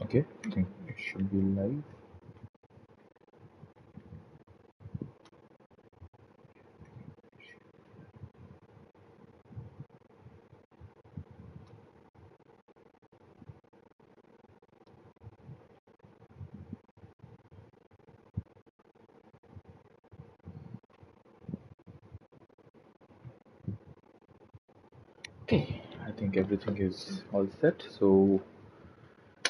Okay, I think it should be live. Okay, I think everything is all set. So,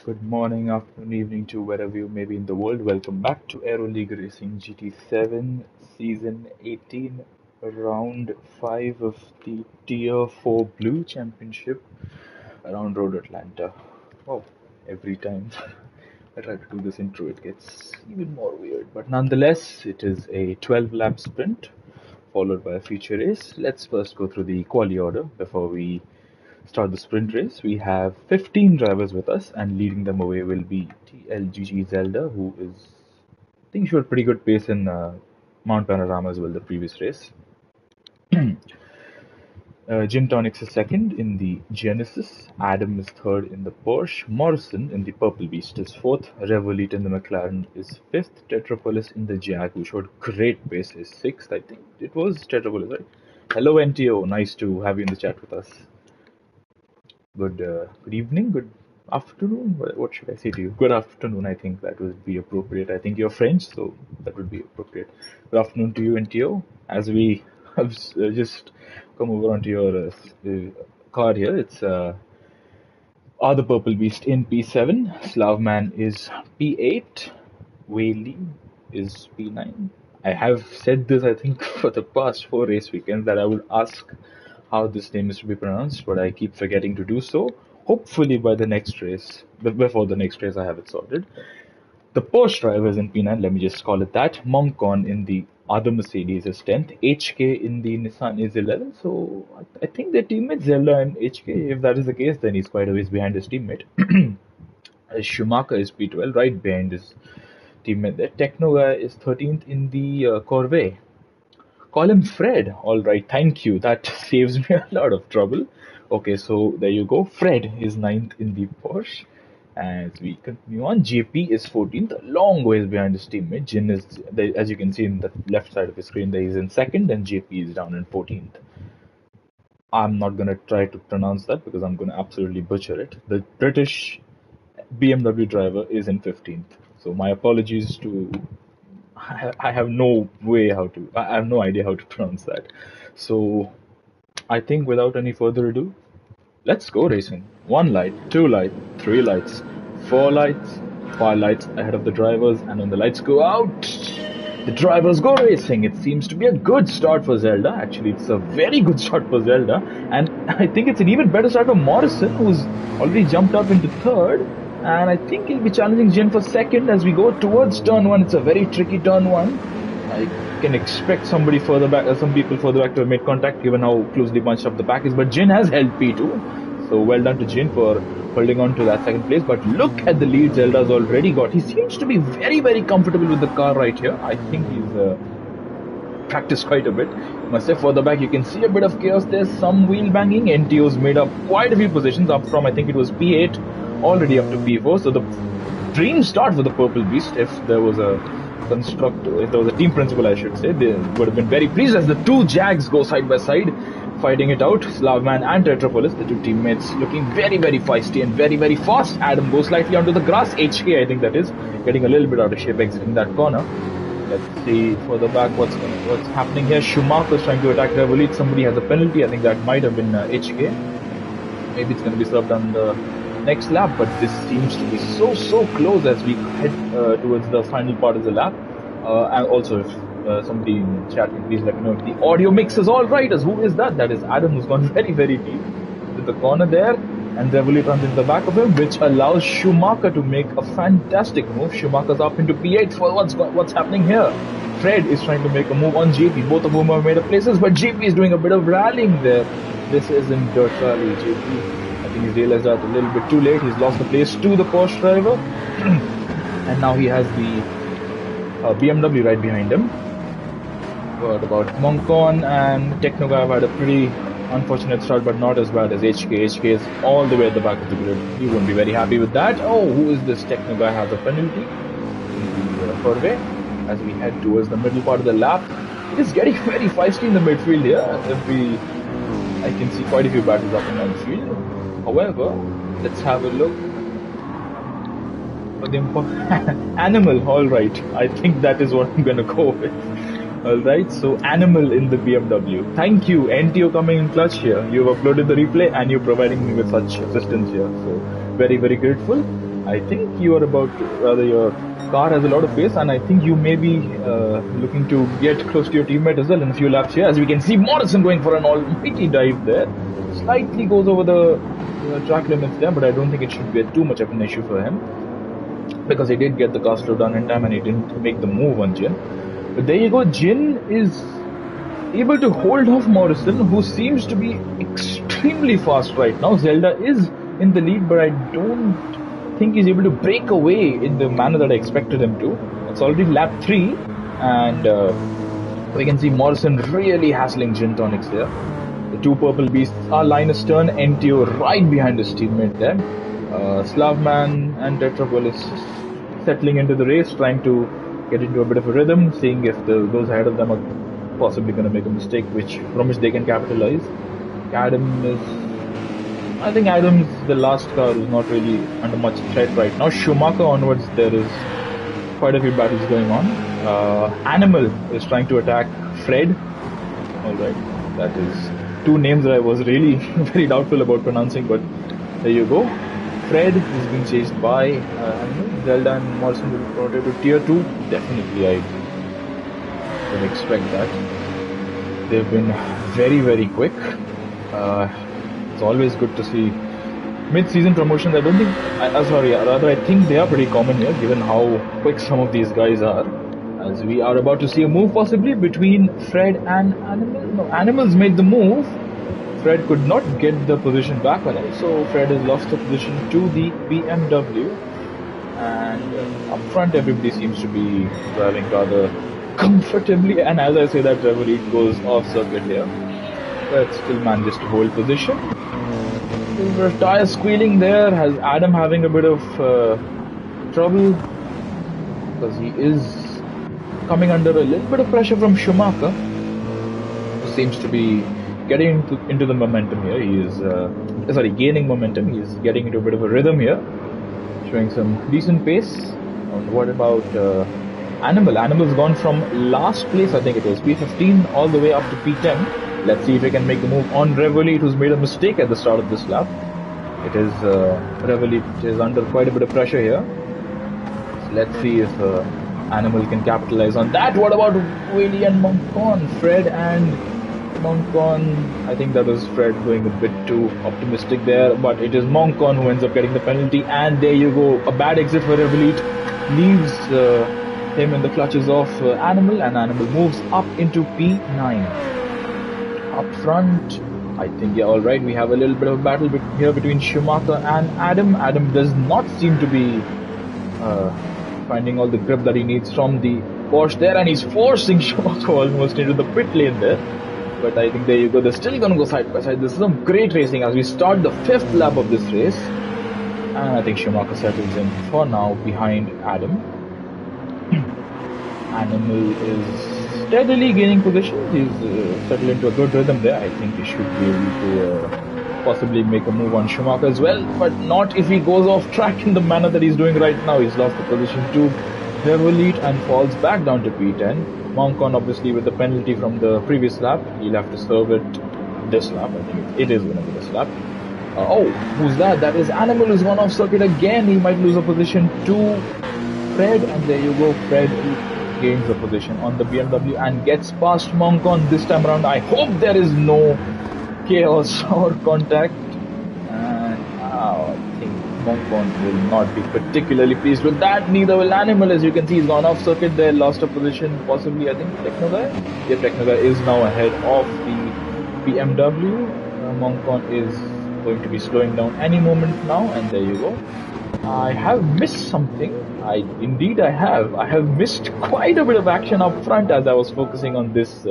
good morning, afternoon, evening to wherever you may be in the world. Welcome back to Aero League Racing GT7 Season 18, Round 5 of the Tier 4 Blue Championship around Road Atlanta. Wow, every time I try to do this intro, it gets even more weird. But nonetheless, it is a 12-lap sprint followed by a feature race. Let's first go through the quali order before we start the sprint race. We have 15 drivers with us, and leading them away will be TLGG Zelda, who is, I think, showed pretty good pace in Mount Panorama as well, the previous race. Gin Tonics is second in the Genesis, Adam is third in the Porsche, Morrison in the Purple Beast is fourth, Revolut in the McLaren is fifth, Tetrapolis in the Jag, who showed great pace, is sixth. I think it was Tetrapolis, right? Hello NTO, nice to have you in the chat with us. Good evening, good afternoon. What should I say to you? Good afternoon. I think that would be appropriate. I think you're French, so that would be appropriate. Good afternoon to you, NTO. As we have just come over onto your card here, it's Are the Purple Beast in P7. Slavman is P8. Whaley is P9. I have said this, I think, for the past 4 race weekends that I would ask how this name is to be pronounced, but I keep forgetting to do so. Hopefully by the next race, before the next race, I have it sorted. The Porsche driver is in P9, let me just call it that. Moncon in the other Mercedes is 10th. HK in the Nissan is 11th. So I think their teammate Zelda and HK, if that is the case, then he's quite a ways behind his teammate. Schumacher is P12, right behind his teammate there. Techno guy is 13th in the Corvette. Call him Fred. All right, thank you. That saves me a lot of trouble. Okay, so there you go. Fred is 9th in the Porsche. As we continue on, JP is 14th, a long ways behind his teammate. Jin is, as you can see in the left side of the screen, there he's in second, and JP is down in 14th. I'm not going to try to pronounce that because I'm going to absolutely butcher it. The British BMW driver is in 15th. So my apologies to I have no way how to, I have no idea how to pronounce that. So I think without any further ado, let's go racing. 1 light, 2 light, 3 lights, 4 lights, 5 lights ahead of the drivers, and when the lights go out, the drivers go racing. It seems to be a good start for Zelda. Actually, it's a very good start for Zelda, and I think it's an even better start for Morrison, who's already jumped up into third. And I think he'll be challenging Jin for second as we go towards turn 1. It's a very tricky turn 1. I can expect somebody further back, some people further back to have made contact given how closely bunched up the pack is. But Jin has held P2. So well done to Jin for holding on to that second place. But look at the lead Zelda's already got. He seems to be very, very comfortable with the car right here. I think he's practiced quite a bit. Must say further back you can see a bit of chaos. There's some wheel banging. NTO's made up quite a few positions up from I think it was P8 already up to P4. So the dream start for the Purple Beast. If there was a constructor, if there was a team principal, I should say, they would have been very pleased as the two Jags go side by side, fighting it out. Slavman and Tetrapolis, the two teammates, looking very, very feisty and very, very fast. Adam goes slightly onto the grass. HK, I think that is, getting a little bit out of shape exiting that corner. Let's see further back what's happening here. Schumacher's trying to attack Revolut. Somebody has a penalty. I think that might have been HK. Maybe it's going to be served on the next lap, but this seems to be so close as we head towards the final part of the lap. And also, if somebody in chat can please let me know if the audio mix is all right. As who is that? That is Adam, who's gone very, very deep to the corner there, and Revolut runs into the back of him, which allows Schumacher to make a fantastic move. Schumacher's up into P8 for what's happening here. Fred is trying to make a move on JP, both of whom have made up places, but JP is doing a bit of rallying there. This isn't Dirt Rally, JP. I think he's realized that a little bit too late. He's lost the place to the Porsche driver. And now he has the BMW right behind him. What about Moncon and Technoguy have had a pretty Unfortunate start, but not as bad as HK. HK is all the way at the back of the grid. He won't be very happy with that. Oh, who is this Techno guy? Has a penalty in the furway as we head towards the middle part of the lap. It is getting very feisty in the midfield here. I can see quite a few battles up and down the field. However, let's have a look. For the Animal, alright. I think that is what I'm gonna go with. Alright, so Animal in the BMW. Thank you, NTO coming in clutch here. You've uploaded the replay and you're providing me with such assistance here. So, very, very grateful. I think you are about to, rather your car has a lot of pace, and I think you may be looking to get close to your teammate as well in a few laps here. As we can see, Morrison going for an almighty dive there. Slightly goes over the track limits there, but I don't think it should be too much of an issue for him, because he did get the car slowed down in time and he didn't make the move on Jin. But there you go, Jin is able to hold off Morrison, who seems to be extremely fast right now. Zelda is in the lead, but I don't think he's able to break away in the manner that I expected him to. It's already lap 3, and we can see Morrison really hassling Gin Tonics there. The two purple beasts are line astern, NTO right behind his teammate there. Slavman and Tetrapolis settling into the race, trying to get into a bit of a rhythm, seeing if those ahead of them are possibly going to make a mistake from which they can capitalize. I think Adams, the last car, is not really under much threat right now. Schumacher onwards, there is quite a few battles going on. Animal is trying to attack Fred. Alright, that is two names that I was really very doubtful about pronouncing, but there you go. Fred is being chased by Animal. Zelda and Morrison will be promoted to tier 2. Definitely, I would expect that. They've been very, very quick. It's always good to see mid-season promotions. I think they are pretty common here, given how quick some of these guys are. As we are about to see a move possibly between Fred and Animal. No, Animal's made the move. Fred could not get the position back on it, so Fred has lost the position to the BMW. And up front, everybody seems to be driving rather comfortably. And as I say that, Reverie goes off circuit here, but still manages to hold position. The tire squealing there has Adam having a bit of trouble, because he is coming under a little bit of pressure from Schumacher, who seems to be getting into the momentum here. He is gaining momentum. He is getting into a bit of a rhythm here, showing some decent pace. And what about Animal? Animal's gone from last place, I think it was P15, all the way up to P10. Let's see if he can make the move on Reveille, who's made a mistake at the start of this lap. It is Reveille is under quite a bit of pressure here. So let's see if Animal can capitalize on that. What about Whaley and Moncon? Fred and Moncon. I think that was Fred going a bit too optimistic there, but it is Moncon who ends up getting the penalty. And there you go, a bad exit for Reveille leaves him in the clutches of Animal, and Animal moves up into P9. Up front, I think, yeah, alright, we have a little bit of a battle here between Schumacher and Adam. Adam does not seem to be finding all the grip that he needs from the Porsche there, and he's forcing Schumacher almost into the pit lane there. But I think there you go, they're still going to go side by side. This is some great racing as we start the 5th lap of this race. And I think Schumacher settles in for now behind Adam. Animal is steadily gaining position. He's settled into a good rhythm there. I think he should be able to possibly make a move on Schumacher as well, but not if he goes off track in the manner that he's doing right now. He's lost the position to Reveille and falls back down to P10. Moncon, obviously, with the penalty from the previous lap, he'll have to serve it this lap. I think it is going to be this lap. Oh, who's that? That is Animal, who's gone off circuit again. He might lose a position to Fred, and there you go, Fred gains the position on the BMW and gets past Moncon this time around. I hope there is no chaos or contact, and I think Moncon will not be particularly pleased with that. Neither will Animal. As you can see, he's gone off circuit there, lost a position, possibly, I think, Techno Guy. Yeah, Techno Guy is now ahead of the BMW. Moncon is going to be slowing down any moment now, and there you go. I have missed something. Indeed I have. I have missed quite a bit of action up front as I was focusing on this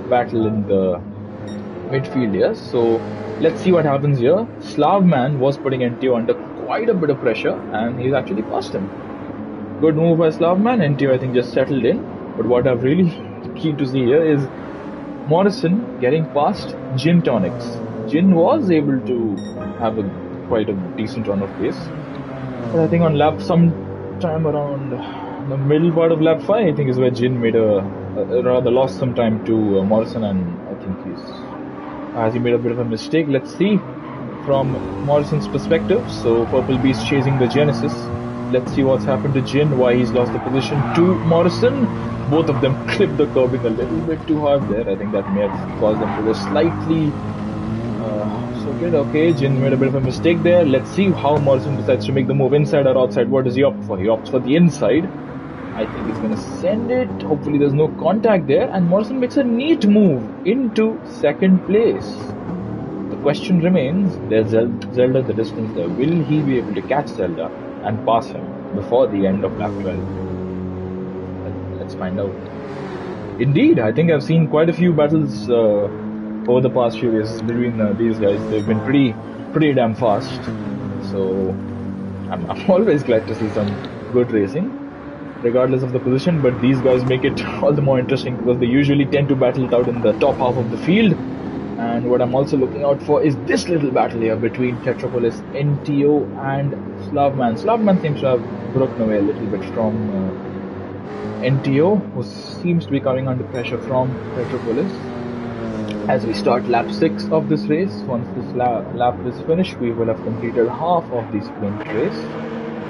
battle in the midfield here. So let's see what happens here. Slavman was putting NTO under quite a bit of pressure, and he's actually passed him. Good move by Slavman. NTO, I think, just settled in. But what I'm really keen to see here is Morrison getting past Gin Tonics. Gin was able to have quite a decent run of pace. But I think on lap sometime around the middle part of lap 5, I think is where Jin made rather lost some time to Morrison, and I think he made a bit of a mistake. Let's see from Morrison's perspective. So Purple Beast chasing the Genesis. Let's see what's happened to Jin, why he's lost the position to Morrison. Both of them clipped the curbing a little bit too hard there. I think that may have caused them to go slightly okay, Jin made a bit of a mistake there. Let's see how Morrison decides to make the move, inside or outside. What does he opt for? He opts for the inside. I think he's going to send it. Hopefully there's no contact there, and Morrison makes a neat move into second place. The question remains, there's Zelda the distance there. Will he be able to catch Zelda and pass him before the end of lap 12? Let's find out. Indeed, I think I've seen quite a few battles over the past few years between these guys. They've been pretty damn fast. So I'm always glad to see some good racing, regardless of the position. But these guys make it all the more interesting because they usually tend to battle it out in the top half of the field. And what I'm also looking out for is this little battle here between Tetrapolis, NTO and Slavman. Slavman seems to have broken away a little bit from NTO, who seems to be coming under pressure from Tetrapolis. As we start lap 6 of this race, once this lap is finished, we will have completed half of the sprint race.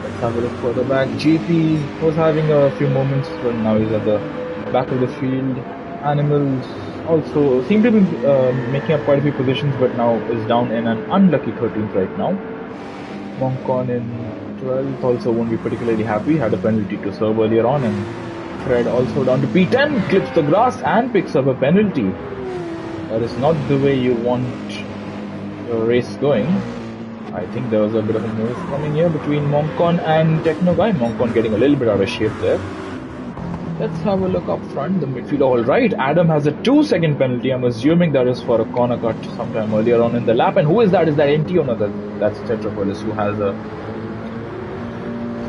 Let's have a look further back. JP was having a few moments, but now he's at the back of the field. Animals also seem to be making up quite a few positions, but now is down in an unlucky 13th right now. Moncon in 12th also won't be particularly happy, had a penalty to serve earlier on, and Fred also down to P10, clips the grass and picks up a penalty. That is not the way you want your race going. I think there was a bit of a move coming here between Moncon and Techno Guy. Moncon getting a little bit out of shape there. Let's have a look up front. The midfield, alright. Adam has a 2-second penalty. I'm assuming that is for a corner cut sometime earlier on in the lap. And who is that? Is that NTO? No, that's Tetrapolis, who has a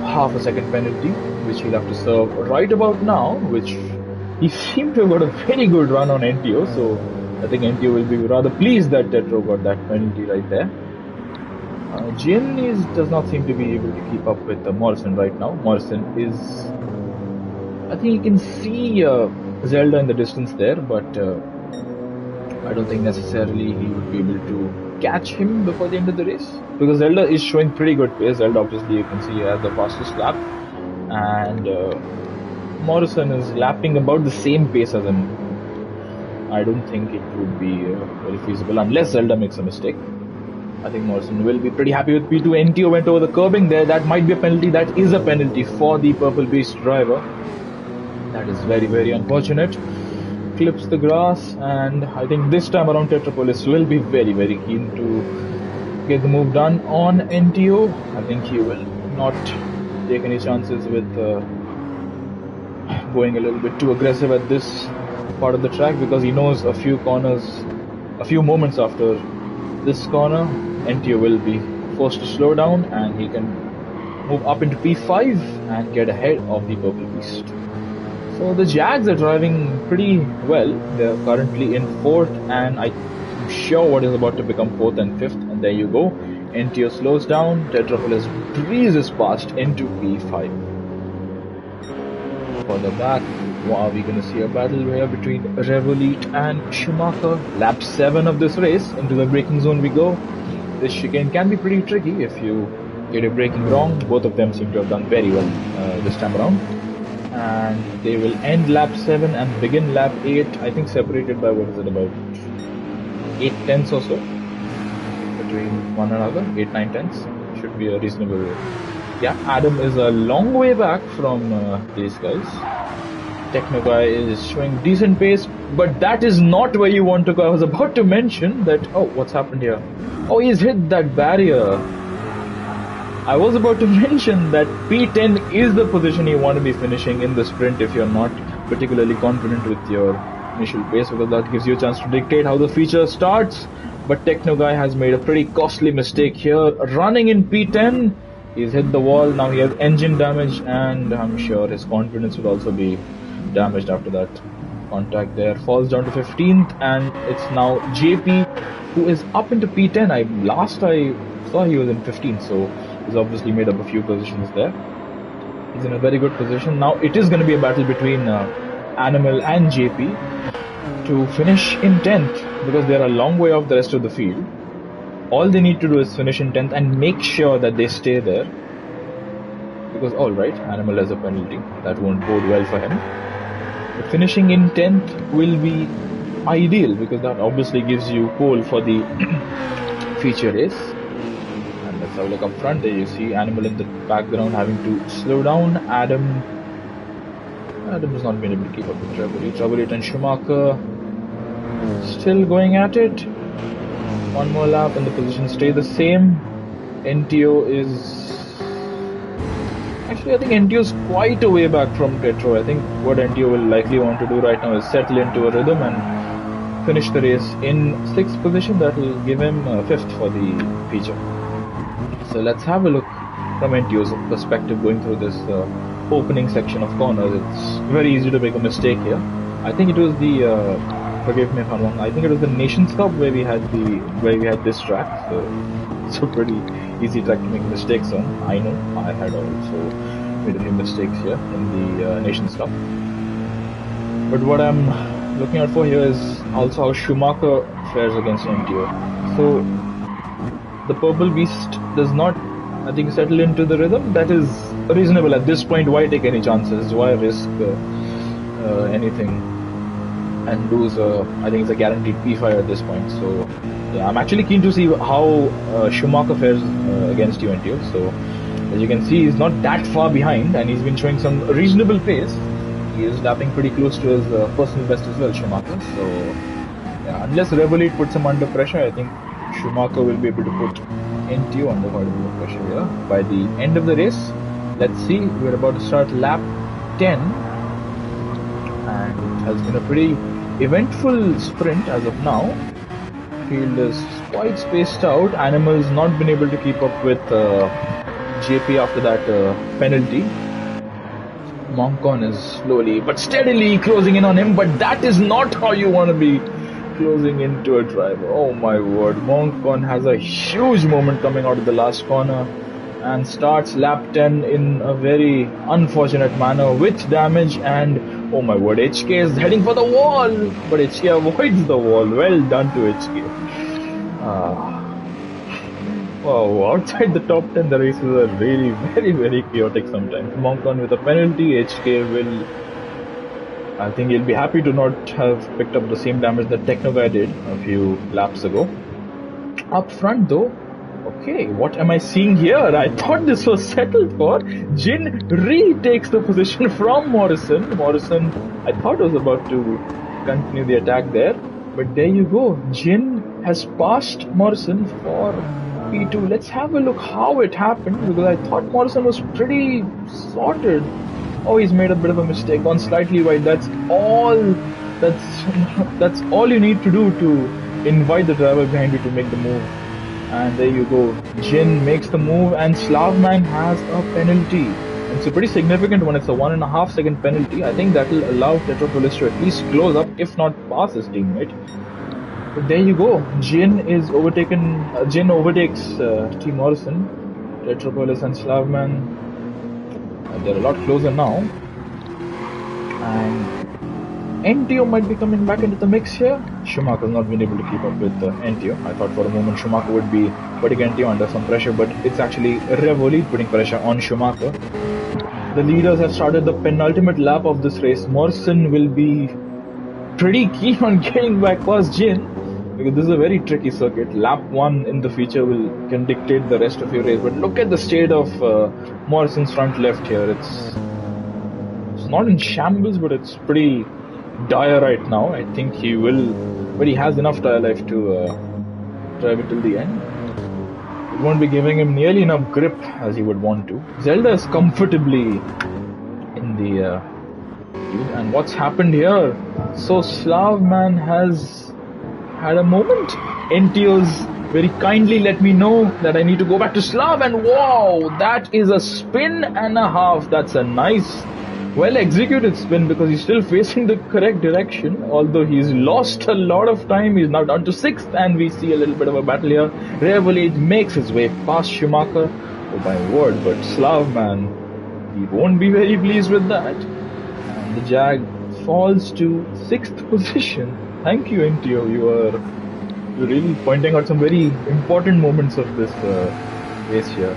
half a second penalty, which he'll have to serve right about now, which he seemed to have got a very good run on NTO. So I think NTO will be rather pleased that Tetro got that penalty right there. Jin does not seem to be able to keep up with Morrison right now. Morrison is, I think you can see Zelda in the distance there, but I don't think necessarily he would be able to catch him before the end of the race, because Zelda is showing pretty good pace. Zelda, obviously, you can see has the fastest lap, and Morrison is lapping about the same pace as him. I don't think it would be very feasible unless Zelda makes a mistake. I think Morrison will be pretty happy with P2. NTO went over the curbing there. That might be a penalty. That is a penalty for the Purple Beast driver. That is very, very unfortunate. Clips the grass, and I think this time around Tetrapolis will be very, very keen to get the move done on NTO. I think he will not take any chances with going a little bit too aggressive at this part of the track, because he knows a few moments after this corner, NTO will be forced to slow down, and he can move up into P5 and get ahead of the Purple Beast. So the Jags are driving pretty well. They're currently in 4th, and I'm sure what is about to become 4th and 5th, and there you go. NTO slows down, Tetrapolis breezes past into P5. Further back, are we going to see a battle here between Revolut and Schumacher? Lap 7 of this race, into the braking zone we go. This chicane can be pretty tricky if you get your braking wrong. Both of them seem to have done very well this time around. And they will end lap 7 and begin lap 8, I think separated by, what is it, about 8 tenths or so between one another. 8-9 tenths should be a reasonable rate. Yeah, Adam is a long way back from these guys. Techno Guy is showing decent pace, but that is not where you want to go. I was about to mention that, oh, what's happened here? Oh, he's hit that barrier. I was about to mention that P10 is the position you want to be finishing in the sprint if you're not particularly confident with your initial pace, because that gives you a chance to dictate how the feature starts. But Techno Guy has made a pretty costly mistake here, running in P10. He's hit the wall. Now he has engine damage, and I'm sure his confidence will also be damaged after that contact there. Falls down to 15th, and it's now JP who is up into P10. Last I saw he was in 15th, so he's obviously made up a few positions there. He's in a very good position. Now it is going to be a battle between Animal and JP to finish in 10th, because they're a long way off the rest of the field. All they need to do is finish in 10th and make sure that they stay there, because alright, Animal has a penalty. That won't bode well for him. But finishing in 10th will be ideal, because that obviously gives you pole for the feature race. And let's have a look up front. There you see Animal in the background having to slow down. Adam's not been able to keep up with Trouble8 and Schumacher still going at it. One more lap and the positions stay the same. NTO is... Actually, I think NTO is quite a way back from Tetro. I think what NTO will likely want to do right now is settle into a rhythm and finish the race in 6th position. That will give him 5th for the feature. So let's have a look from NTO's perspective going through this opening section of corners. It's very easy to make a mistake here. I think it was the... forgive me if I'm wrong. I think it was the Nations Cup where we had this track, so it's a pretty easy track to make mistakes on. I know I had also made a few mistakes here in the Nations Cup. But what I'm looking out for here is also how Schumacher fares against NTO. So the Purple Beast does not, I think, settle into the rhythm. That is reasonable at this point. Why take any chances? Why risk anything and lose? I think it's a guaranteed P5 at this point. So yeah, I'm actually keen to see how Schumacher fares against NTO. So as you can see, he's not that far behind, and he's been showing some reasonable pace. He is lapping pretty close to his personal best as well, Schumacher. So yeah, unless Revolut puts him under pressure, I think Schumacher will be able to put NTO under quite a bit of pressure here. By the end of the race, let's see, we're about to start lap 10, and it has been a pretty eventful sprint as of now. Field is quite spaced out. Animal's not been able to keep up with JP after that penalty. Moncon is slowly but steadily closing in on him, but that is not how you want to be closing into a driver. Oh my word, Moncon has a huge moment coming out of the last corner and starts lap 10 in a very unfortunate manner with damage, and oh my word, HK is heading for the wall, but HK avoids the wall. Well done to HK. Wow, outside the top 10 the races are really very chaotic sometimes. Moncon with a penalty. HK will, I think he'll be happy to not have picked up the same damage that Techno Guy did a few laps ago. Up front though, okay, what am I seeing here? I thought this was settled for. Jin retakes the position from Morrison. Morrison, I thought, was about to continue the attack there, but there you go. Jin has passed Morrison for P2. Let's have a look how it happened, because I thought Morrison was pretty sorted. Oh, he's made a bit of a mistake, gone slightly wide. That's all you need to do to invite the driver behind you to make the move. And there you go, Jin makes the move, and Slavman has a penalty. It's a pretty significant one. It's a 1.5 second penalty. I think that will allow Tetropolis to at least close up, if not pass his teammate. But there you go, Jin overtakes T. Morrison. Tetropolis and Slavman, they're a lot closer now. And NTO might be coming back into the mix here. Schumacher's not been able to keep up with NTO. I thought for a moment Schumacher would be putting NTO under some pressure, but it's actually Revolut putting pressure on Schumacher. The leaders have started the penultimate lap of this race. Morrison will be pretty keen on getting back past Jin, because this is a very tricky circuit. Lap 1 in the feature can dictate the rest of your race. But look at the state of Morrison's front left here. It's not in shambles, but it's pretty dire right now. I think he will, but he has enough tire life to drive it till the end. It won't be giving him nearly enough grip as he would want to. Zelda is comfortably in the lead. And what's happened here? So Slavman has had a moment. NTO's very kindly let me know that I need to go back to Slav, and wow, that is a spin and a half. That's a nice, well executed spin because he's still facing the correct direction. Although he's lost a lot of time, he's now down to 6th, and we see a little bit of a battle here. Revelade makes his way past Schumacher. Oh my word, but Slavman, he won't be very pleased with that. And the Jag falls to 6th position. Thank you, NTO. You're really pointing out some very important moments of this race here.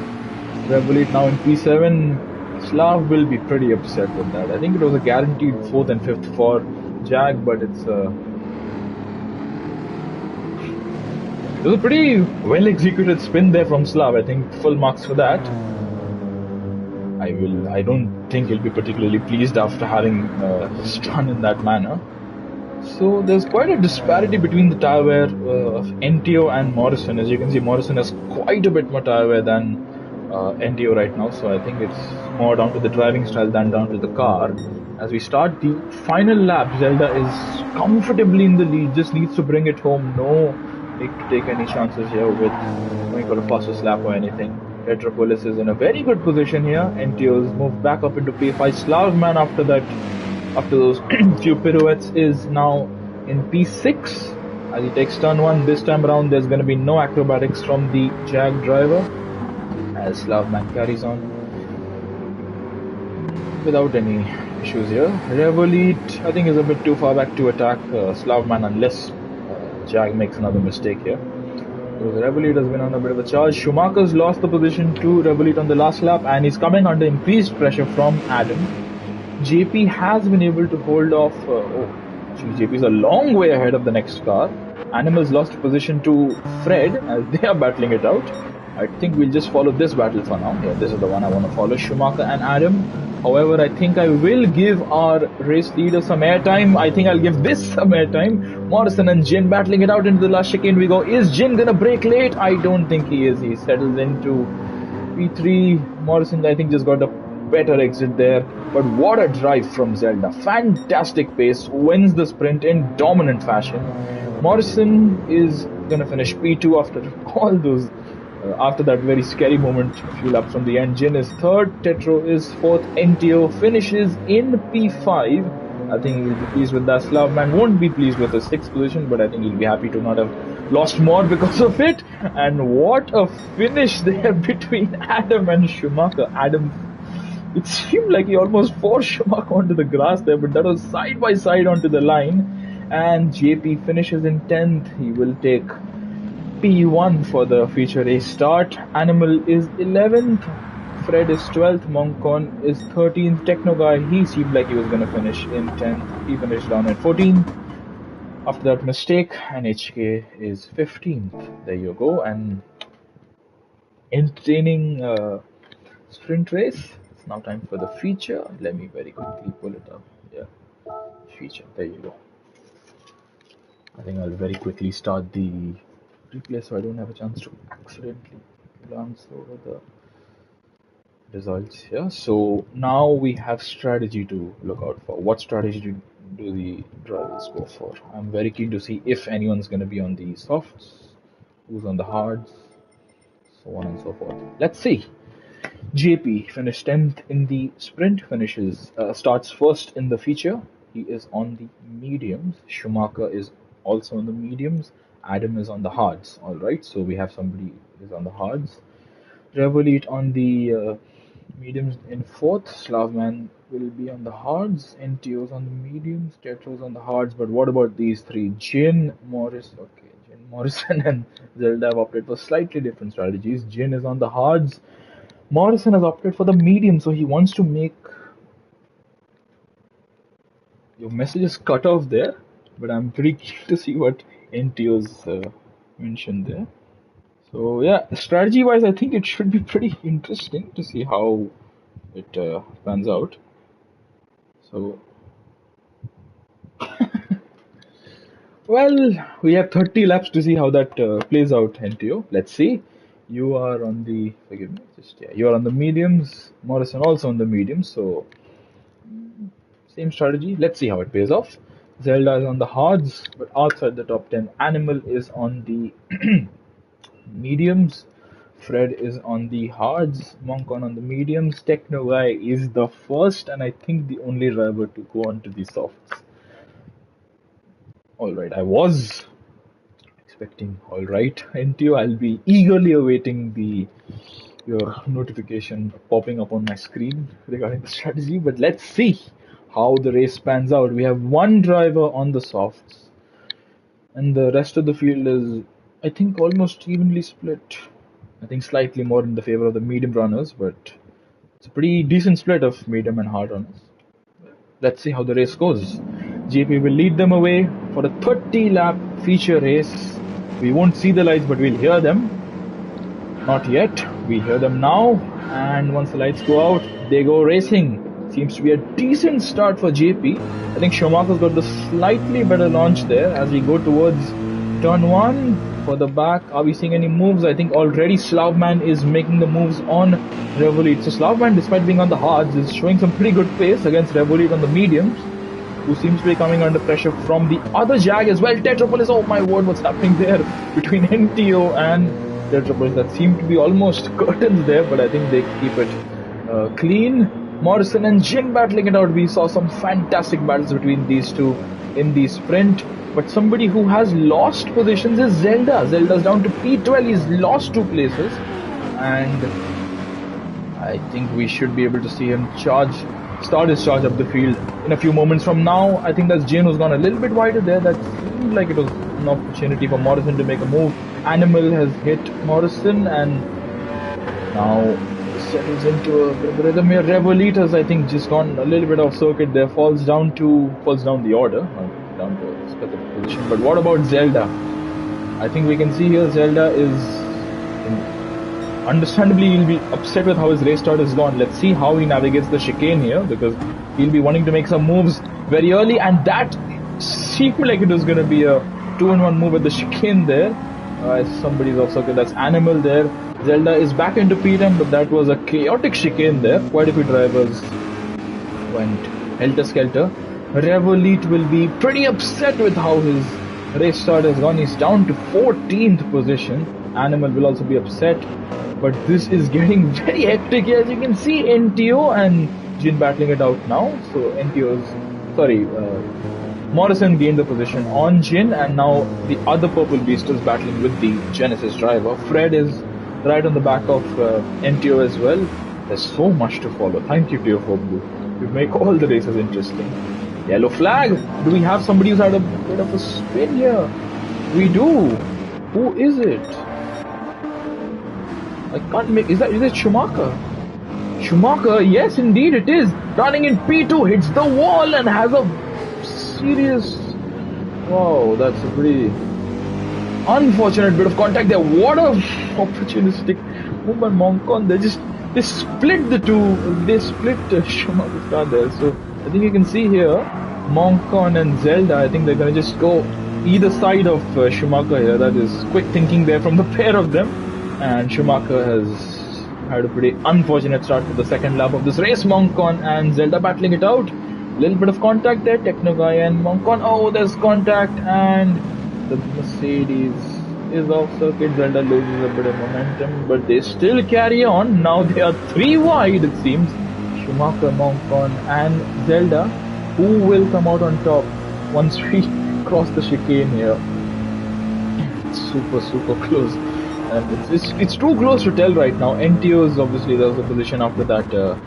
Revelate now in P7. Slav will be pretty upset with that. I think it was a guaranteed 4th and 5th for Jag, but it was a pretty well executed spin there from Slav. I think full marks for that. I don't think he'll be particularly pleased after having spun in that manner. So there's quite a disparity between the tire wear of NTO and Morrison. As you can see, Morrison has quite a bit more tire wear than NTO right now. So I think it's more down to the driving style than down to the car. As we start the final lap, Zelda is comfortably in the lead. Just needs to bring it home. No need to take any chances here with going for a fastest lap or anything. Petropolis is in a very good position here. NTO's moved back up into P5. Slavman after those few pirouettes is now in P6 as he takes turn 1. This time around there's going to be no acrobatics from the Jag driver as Slavman carries on without any issues here. Revolite I think is a bit too far back to attack Slavman unless Jag makes another mistake here. So Revolite has been on a bit of a charge. Schumacher's lost the position to Revolite on the last lap and he's coming under increased pressure from Adam. JP has been able to hold off. JP is a long way ahead of the next car. Animals lost position to Fred as they are battling it out. I think we'll just follow this battle for now. Yeah, this is the one I want to follow. Schumacher and Adam. However, I think I will give our race leader some airtime. I think I'll give this some airtime. Morrison and Jin battling it out into the last chicane we go. Is Jin gonna brake late? I don't think he is. He settles into P3. Morrison, I think, just got a better exit there. But what a drive from Zelda. Fantastic pace. Wins the sprint in dominant fashion. Morrison is gonna finish P2 after all those. After that very scary moment a few laps from the end. Jin is 3rd, Tetro is 4th, NTO finishes in P5. I think he'll be pleased with that. Slavman won't be pleased with the 6th position, but I think he'll be happy to not have lost more because of it. And what a finish there between Adam and Schumacher. Adam, it seemed like he almost forced Schumacher onto the grass there, but that was side by side onto the line. And JP finishes in 10th. He will take P1 for the feature race start. Animal is 11th. Fred is 12th. Moncon is 13th. Techno Guy, he seemed like he was going to finish in 10th. He finished down at 14th. After that mistake, and HK is 15th. There you go. And entertaining sprint race. It's now time for the feature. Let me very quickly pull it up. Yeah, feature. There you go. I think I'll very quickly start the replay so I don't have a chance to accidentally glance over the results here. So now we have strategy to look out for. What strategy do the drivers go for? I'm very keen to see if anyone's going to be on the softs, who's on the hards, so on and so forth. Let's see. JP finished 10th in the sprint, starts 1st in the feature. He is on the mediums. Schumacher is also on the mediums. Adam is on the hards. Alright, so we have somebody who is on the hards. Revolite on the mediums in 4th. Slavman will be on the hards. NTO's on the mediums. Tetro's on the hards. But what about these three? Jin, Morrison, and Zelda have opted for slightly different strategies. Jin is on the hards. Morrison has opted for the medium, so he wants to make... Your message is cut off there, but I'm pretty keen to see what NTO's mentioned there. So yeah, strategy wise I think it should be pretty interesting to see how it pans out. So well, we have 30 laps to see how that plays out, NTO. Let's see. You are on the, forgive me, you are on the mediums. Morrison also on the mediums, so same strategy. Let's see how it pays off. Zelda is on the hards, but outside the top 10. Animal is on the mediums. Fred is on the hards. Moncon on the mediums. Techno Guy is the first and I think the only driver to go on to the softs. Alright, I was expecting alright. NTO, I'll be eagerly awaiting your notification popping up on my screen regarding the strategy, but let's see how the race pans out. We have one driver on the softs, and the rest of the field is, I think, almost evenly split. I think slightly more in the favor of the medium runners, but it's a pretty decent split of medium and hard runners. Let's see how the race goes. JP will lead them away for a 30-lap feature race. We won't see the lights, but we'll hear them. Not yet. We hear them now, and once the lights go out, they go racing. Seems to be a decent start for JP. I think Schumacher's got the slightly better launch there as we go towards turn 1 for the back. Are we seeing any moves? I think already Slavman is making the moves on Revolut. So Slavman, despite being on the hards, is showing some pretty good pace against Revolut on the mediums, who seems to be coming under pressure from the other Jag as well. Tetrapolis, oh my word, what's happening there between NTO and Tetrapolis? That seemed to be almost curtains there, but I think they keep it clean. Morrison and Jin battling it out. We saw some fantastic battles between these two in the sprint. But somebody who has lost positions is Zelda. Zelda's down to P12. He's lost 2 places. And I think we should be able to see him start his charge up the field in a few moments from now. I think that's Jin who's gone a little bit wider there. That seemed like it was an opportunity for Morrison to make a move. Animal has hit Morrison and now settles into a bit of a rhythm here. Revolut has, I think, just gone a little bit off circuit there. Falls down the order, down to a specific position. But what about Zelda? I think we can see here Zelda is, understandably, he'll be upset with how his race start has gone. Let's see how he navigates the chicane here, because he'll be wanting to make some moves very early, and that seemed like it was going to be a 2-in-1 move at the chicane there. Somebody's off circuit. That's Animal there. Zelda is back into P10, but that was a chaotic chicane there. Quite a few drivers went helter-skelter. Revolut will be pretty upset with how his race start has gone. He's down to 14th position. Animal will also be upset, but this is getting very hectic here. As you can see, NTO and Jin battling it out now. So Morrison gained the position on Jin, and now the other Purple Beast is battling with the Genesis driver. Fred is right on the back of NTO as well. There's so much to follow. Thank you, Teo Foglu. You make all the races interesting. Yellow flag. Do we have somebody who's had a bit of a spin here? We do. Who is it? I can't make. Is it Schumacher? Schumacher, yes, indeed it is. Running in P2, hits the wall and has a serious. Wow, that's a pretty unfortunate bit of contact there. What a opportunistic move by Moncon. They split the two. They split Schumacher's car there. So I think you can see here, Moncon and Zelda. I think they're gonna just go either side of Schumacher here. That is quick thinking there from the pair of them. And Schumacher has had a pretty unfortunate start to the second lap of this race. Moncon and Zelda battling it out. Little bit of contact there. Techno Guy and Moncon. Oh, there's contact, and the Mercedes is off circuit. Zelda loses a bit of momentum, but they still carry on. Now they are 3 wide, it seems. Schumacher, Moncon and Zelda, who will come out on top once we cross the chicane here. It's super close, and it's too close to tell right now. NTO is obviously there's a position after that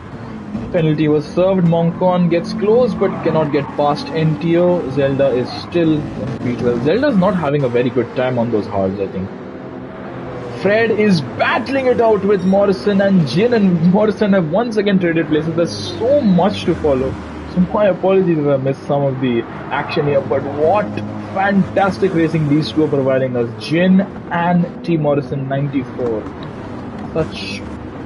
penalty was served. Moncon gets close but cannot get past NTO. Zelda is still in P12. Zelda's not having a very good time on those hards, I think. Fred is battling it out with Morrison, and Jin and Morrison have once again traded places. There's so much to follow. So my apologies if I missed some of the action here, but what fantastic racing these two are providing us. Jin and T. Morrison 94. Such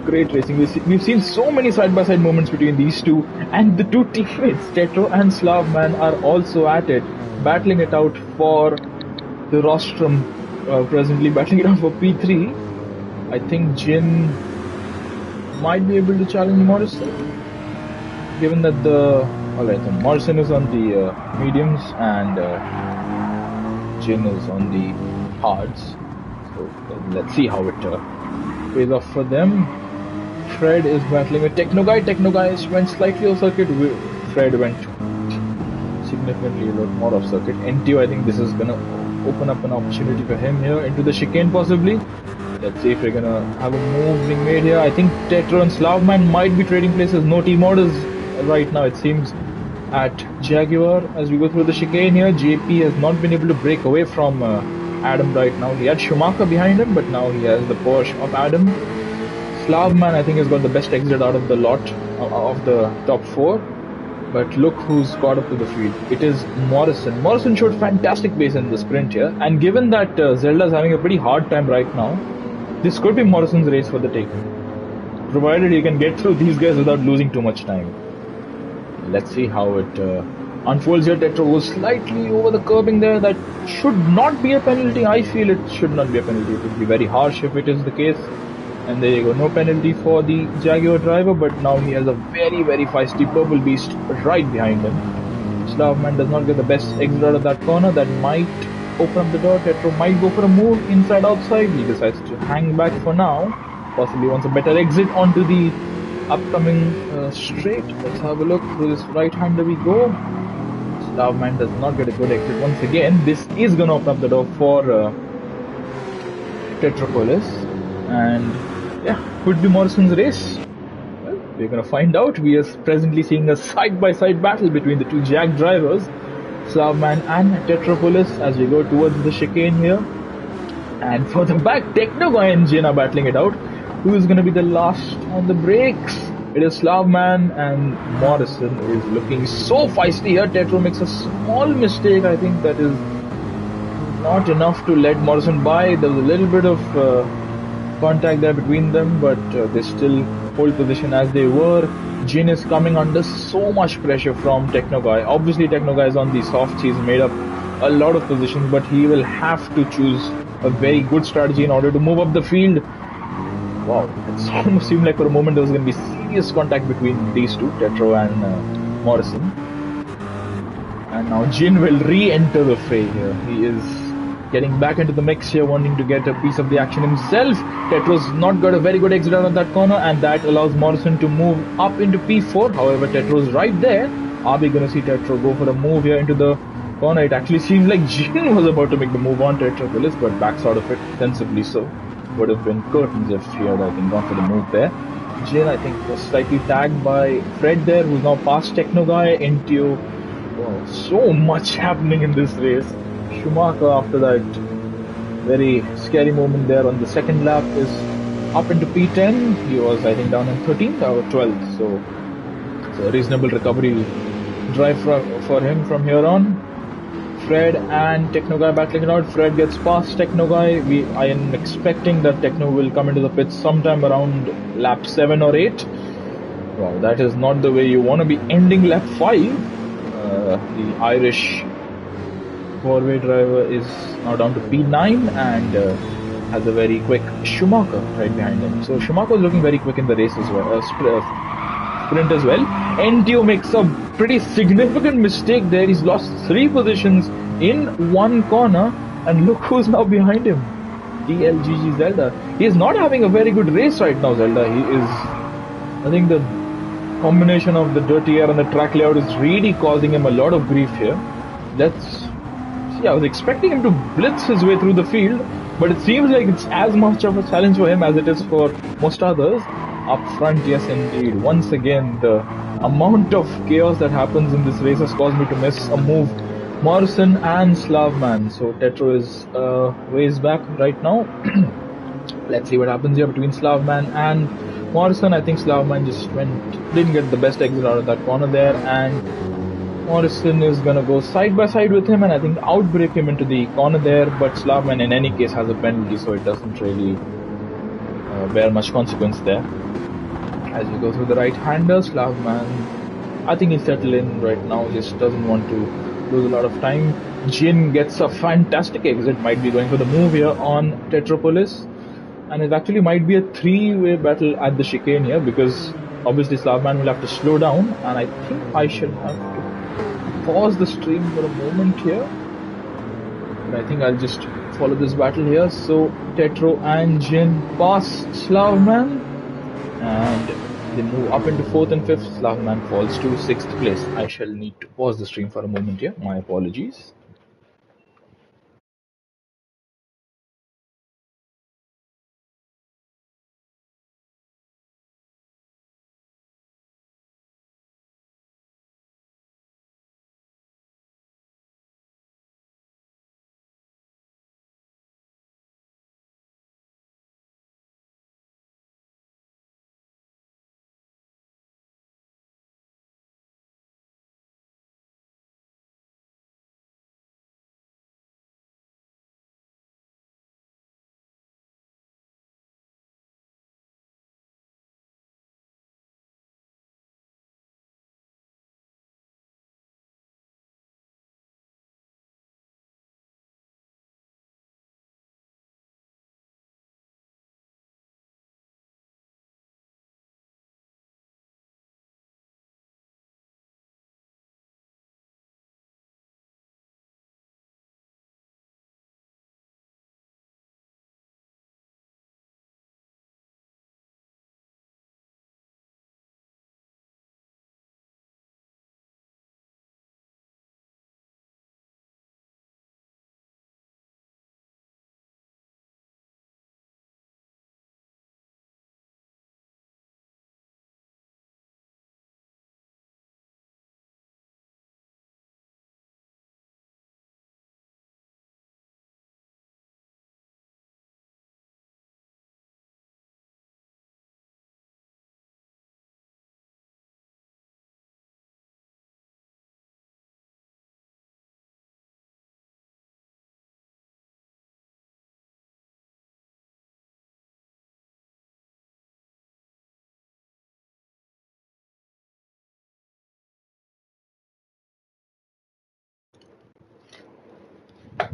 great racing. We've seen so many side-by-side moments between these two, and the two teammates, Tetro and Slavman, are also at it, battling it out for the rostrum. Presently battling it out for P3. I think Jin might be able to challenge Morrison, given that the Alright, so Morrison is on the mediums and Jin is on the hards. So let's see how it pays off for them. Fred is battling with Techno Guy. Techno Guy went slightly off circuit. Fred went significantly a lot more off circuit. NTO, I think this is gonna open up an opportunity for him here into the chicane possibly. Let's see if we're gonna have a move being made here. I think Tetro and Slavman might be trading places. No T-Mod is right now, it seems, at Jaguar as we go through the chicane here. JP has not been able to break away from Adam right now. He had Schumacher behind him, but now he has the Porsche of Adam. Slavman, I think, has got the best exit out of the lot of the top four. But look who's caught up to the field. It is Morrison. Morrison showed fantastic pace in the sprint here. And given that Zelda's having a pretty hard time right now, this could be Morrison's race for the take. Provided he can get through these guys without losing too much time. Let's see how it unfolds here. Tetro goes slightly over the curbing there. That should not be a penalty. I feel it should not be a penalty. It would be very harsh if it is the case. And there you go, no penalty for the Jaguar driver, but now he has a very, very feisty Purple Beast right behind him. Slavman does not get the best exit out of that corner. That might open up the door. Tetro might go for a move inside outside. He decides to hang back for now. Possibly wants a better exit onto the upcoming straight. Let's have a look. Through this right-hander we go. Slavman does not get a good exit once again. This is going to open up the door for Tetropolis. And yeah, could be Morrison's race. Well, we're going to find out. We are presently seeing a side-by-side battle between the two Jag drivers, Slavman and Tetropolis, as we go towards the chicane here. And for the back, Technoguy and Jin are battling it out. Who is going to be the last on the brakes? It is Slavman, and Morrison is looking so feisty here. Tetro makes a small mistake. I think that is not enough to let Morrison by. There was a little bit of contact there between them, but they still hold position as they were. Jin is coming under so much pressure from Technoguy. Obviously Technoguy is on the softs. He's made up a lot of positions, but he will have to choose a very good strategy in order to move up the field. Wow, it almost seemed like for a moment there was going to be serious contact between these two, Tetro and Morrison. And now Jin will re-enter the fray here. He is getting back into the mix here, wanting to get a piece of the action himself. Tetro's not got a very good exit out of that corner, and that allows Morrison to move up into P4. However, Tetro's right there. Are we going to see Tetro go for a move here into the corner? It actually seems like Jin was about to make the move on Tetropolis, but backs out of it sensibly so. Would have been curtains if he had, I think, gone for the move there. Jin, I think, was slightly tagged by Fred there, who's now past Technoguy into... Wow, so much happening in this race. Schumacher, after that very scary moment there on the second lap, is up into P10. He was, I think, down in 13th or 12th, so it's a reasonable recovery drive for him from here on. Fred and Technoguy battling it out. Fred gets past Technoguy. I am expecting that Techno will come into the pits sometime around lap 7 or 8. Wow, that is not the way you want to be ending lap 5. The Irish four-way driver is now down to P9 and has a very quick Schumacher right behind him. So Schumacher is looking very quick in the race as well, sprint as well. NTO makes a pretty significant mistake there. He's lost 3 positions in one corner, and look who's now behind him. DLGG Zelda. He is not having a very good race right now, Zelda. He is, I think the combination of the dirty air and the track layout is really causing him a lot of grief here. Let's see, I was expecting him to blitz his way through the field, but it seems like it's as much of a challenge for him as it is for most others. Up front, yes indeed. Once again, the amount of chaos that happens in this race has caused me to miss a move. Morrison and Slavman. So Tetro is ways back right now. Let's see what happens here between Slavman and Morrison. I think Slavman just didn't get the best exit out of that corner there, and Morrison is gonna go side by side with him and I think outbreak him into the corner there. But Slavman in any case has a penalty, so it doesn't really bear much consequence there. As we go through the right-hander, Slavman, I think he'll settle in right now, just doesn't want to lose a lot of time. Jin gets a fantastic exit, might be going for the move here on Tetropolis, and it actually might be a 3-way battle at the chicane here, because obviously Slavman will have to slow down, and I think I shall have to pause the stream for a moment here. But I think I'll just follow this battle here. So Tetro and Jin pass Slavman, and they move up into 4th and 5th. Slavman falls to 6th place. I shall need to pause the stream for a moment here. My apologies.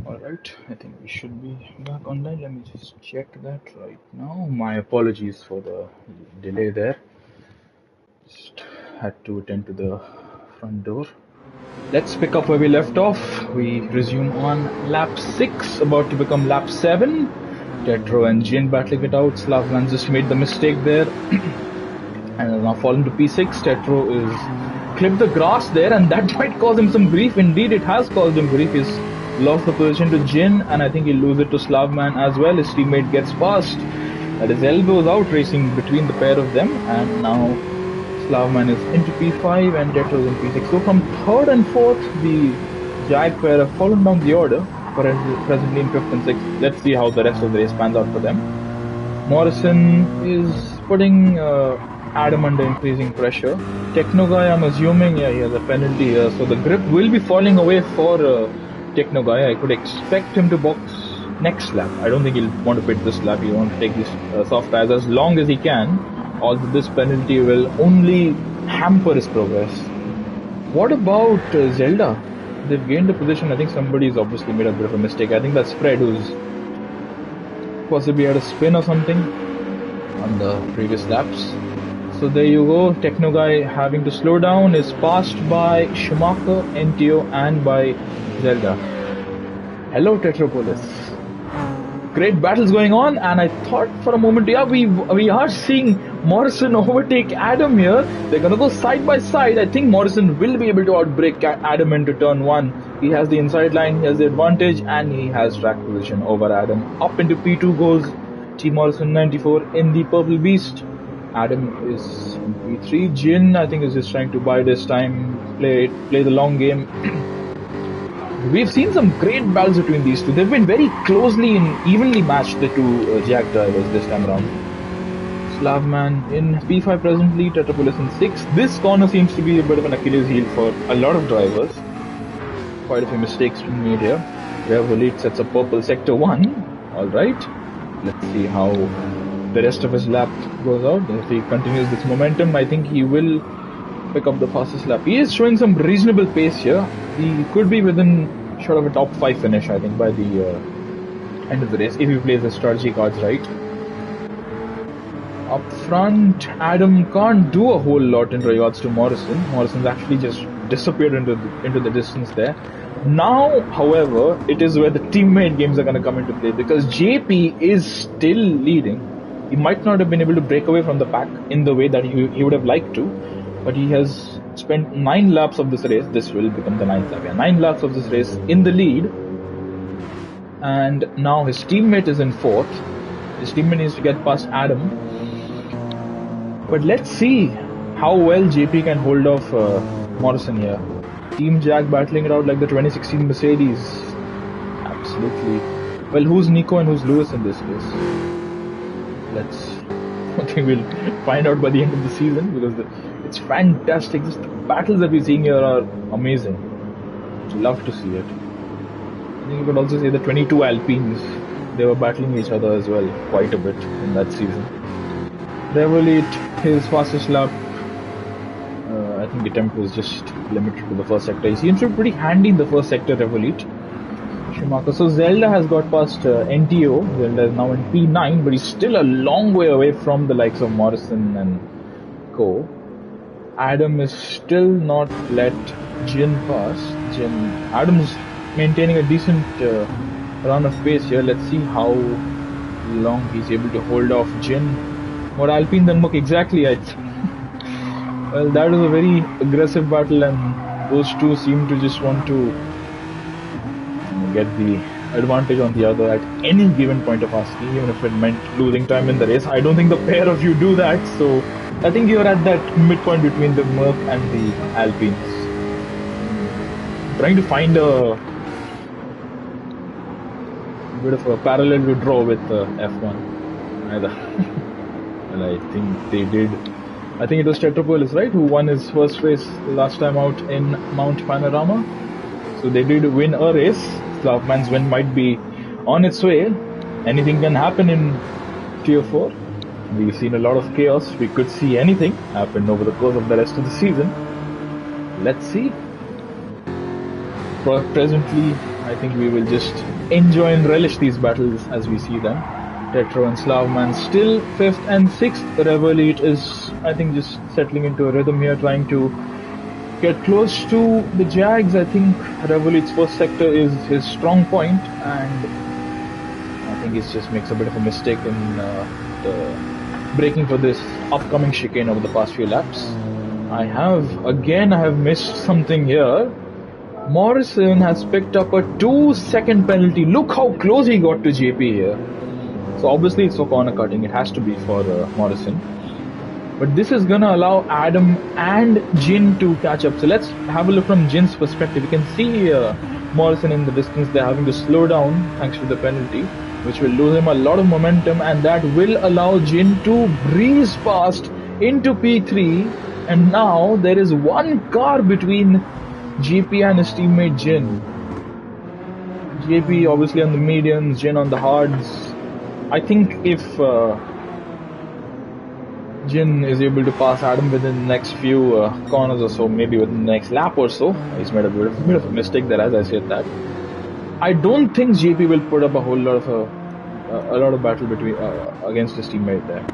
Alright, I think we should be back online. Let me just check that right now. My apologies for the delay there. Just had to attend to the front door. Let's pick up where we left off. We resume on lap 6, about to become lap 7. Tetro and Jin battling it out. Slavman just made the mistake there and has now fallen to P6. Tetro is clipped the grass there, and that might cause him some grief. Indeed, it has caused him grief. He's lost the position to Jin, and I think he'll lose it to Slavman as well. His teammate gets past. At his elbows out, racing between the pair of them, and now Slavman is into P5 and Tetro is in P6. So from 3rd and 4th, the Jag pair have fallen down the order, presently in 5th and 6th. Let's see how the rest of the race pans out for them. Morrison is putting Adam under increasing pressure. Techno Guy, I'm assuming, yeah, he has a penalty here, so the grip will be falling away for Techno Guy. I could expect him to box next lap. I don't think he'll want to pit this lap. He'll want to take these soft tires as long as he can. Although this penalty will only hamper his progress. What about Zelda? They've gained a position. I think somebody's obviously made a bit of a mistake. I think that's Fred, who's possibly had a spin or something on the previous laps. So there you go. Techno Guy having to slow down is passed by Schumacher, NTO, and by Zelda. Hello, Tetropolis. Great battles going on, and I thought for a moment, yeah, we are seeing Morrison overtake Adam here. They're gonna go side by side. I think Morrison will be able to outbrake Adam into turn 1. He has the inside line, he has the advantage, and he has track position over Adam. Up into P2 goes T Morrison 94 in the Purple Beast. Adam is in P3. Jin, I think, is just trying to bide his time, play the long game. We've seen some great battles between these two. They've been very closely and evenly matched, the two Jag drivers this time around. Slavman in P5 presently, Tetropolis in 6. This corner seems to be a bit of an Achilles heel for a lot of drivers. Quite a few mistakes being made here. Revolit sets up purple sector 1. Alright, let's see how the rest of his lap goes out. If he continues this momentum, I think he will pick up the fastest lap. He is showing some reasonable pace here. He could be within short of a top 5 finish, I think, by the end of the race, if he plays the strategy cards right. Up front, Adam can't do a whole lot in regards to Morrison. Morrison's actually just disappeared into the distance there. Now, however, it is where the teammate games are going to come into play, because JP is still leading. He might not have been able to break away from the pack in the way that he would have liked to, but he has spent 9 laps of this race. This will become the 9th lap. Yeah, 9 laps of this race in the lead, and now his teammate is in 4th. His teammate needs to get past Adam. But let's see how well JP can hold off Morrison here. Team Jack battling it out like the 2016 Mercedes. Absolutely. Well, who's Nico and who's Lewis in this case? I think we'll find out by the end of the season, because it's fantastic. Just the battles that we're seeing here are amazing. Love to see it. I think you could also say the 22 Alpines, they were battling each other as well quite a bit in that season. Revolut, his fastest lap, I think the attempt was just limited to the first sector. He seems to be pretty handy in the first sector, Revolut. Schumacher. So Zelda has got past NTO. Zelda is now in P9, but he's still a long way away from the likes of Morrison and co. Adam is still not let Jin pass. Adam's maintaining a decent run of pace here. Let's see how long he's able to hold off Jin. Or Alpine than Mook, exactly. Well, that was a very aggressive battle, and those two seem to just want to get the advantage on the other at any given point of asking, even if it meant losing time in the race. I don't think the pair of you do that, so I think you're at that midpoint between the Merc and the Alpines. Trying to find a bit of a parallel to draw with F1. Either. Well, I think they did. I think it was Tetrapolis, right, who won his first race last time out in Mount Panorama. So they did win a race. Slavman's win might be on its way. Anything can happen in Tier 4. We've seen a lot of chaos. We could see anything happen over the course of the rest of the season. Let's see. Presently, I think we will just enjoy and relish these battles as we see them. Tetro and Slavman still 5th and 6th. Revolut is, I think, just settling into a rhythm here, trying to get close to the Jags. I think Revolut's first sector is his strong point, and I think he just makes a bit of a mistake in the braking for this upcoming chicane over the past few laps. I have missed something here. Morrison has picked up a 2-second penalty. Look how close he got to JP here. So obviously it's for corner cutting. It has to be for Morrison. But this is going to allow Adam and Jin to catch up. So let's have a look from Jin's perspective. You can see Morrison in the distance. They're having to slow down thanks to the penalty, which will lose him a lot of momentum, and that will allow Jin to breeze past into P3. And now there is one car between JP and his teammate Jin. JP obviously on the mediums, Jin on the hards. I think if Jin is able to pass Adam within the next few corners or so, maybe within the next lap or so, he's made a bit of a mistake there, as I said that. I don't think JP will put up a whole lot of battle between against his teammate there.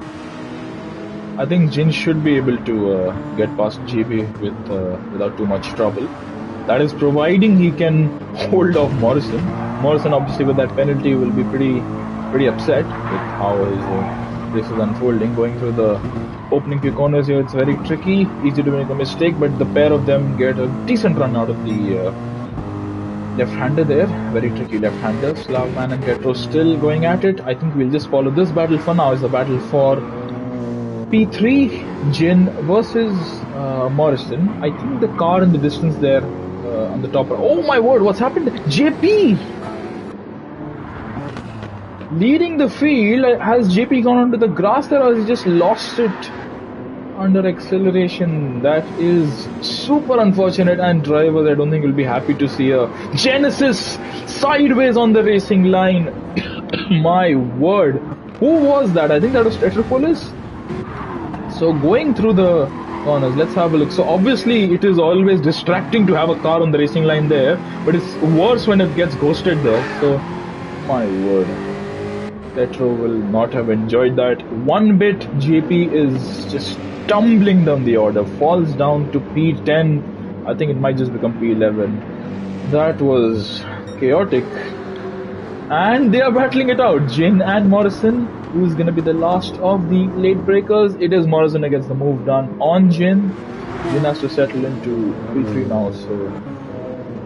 I think Jin should be able to get past JP without too much trouble. That is providing he can hold off Morrison. Morrison obviously with that penalty will be pretty upset with how his race is unfolding. Going through the opening few corners here, it's very tricky, easy to make a mistake, but the pair of them get a decent run out of the left-hander there. Very tricky left-hander. Slavman and Petro still going at it. I think we'll just follow this battle for now. Is the battle for P3, Jin versus Morrison. I think the car in the distance there on the top. Oh my word, what's happened? JP leading the field. Has JP gone onto the grass there, or has he just lost it under acceleration? That is super unfortunate, and drivers I don't think will be happy to see a Genesis sideways on the racing line. My word, who was that? I think that was Tetrapolis. So going through the corners, let's have a look. So obviously it is always distracting to have a car on the racing line there, but it's worse when it gets ghosted there. So my word, Tetro will not have enjoyed that one bit. JP is just tumbling down the order, falls down to P10. I think it might just become P11. That was chaotic. And they are battling it out. Jin and Morrison, who's going to be the last of the late breakers. It is Morrison who gets the move done on Jin. Jin has to settle into P3 now, so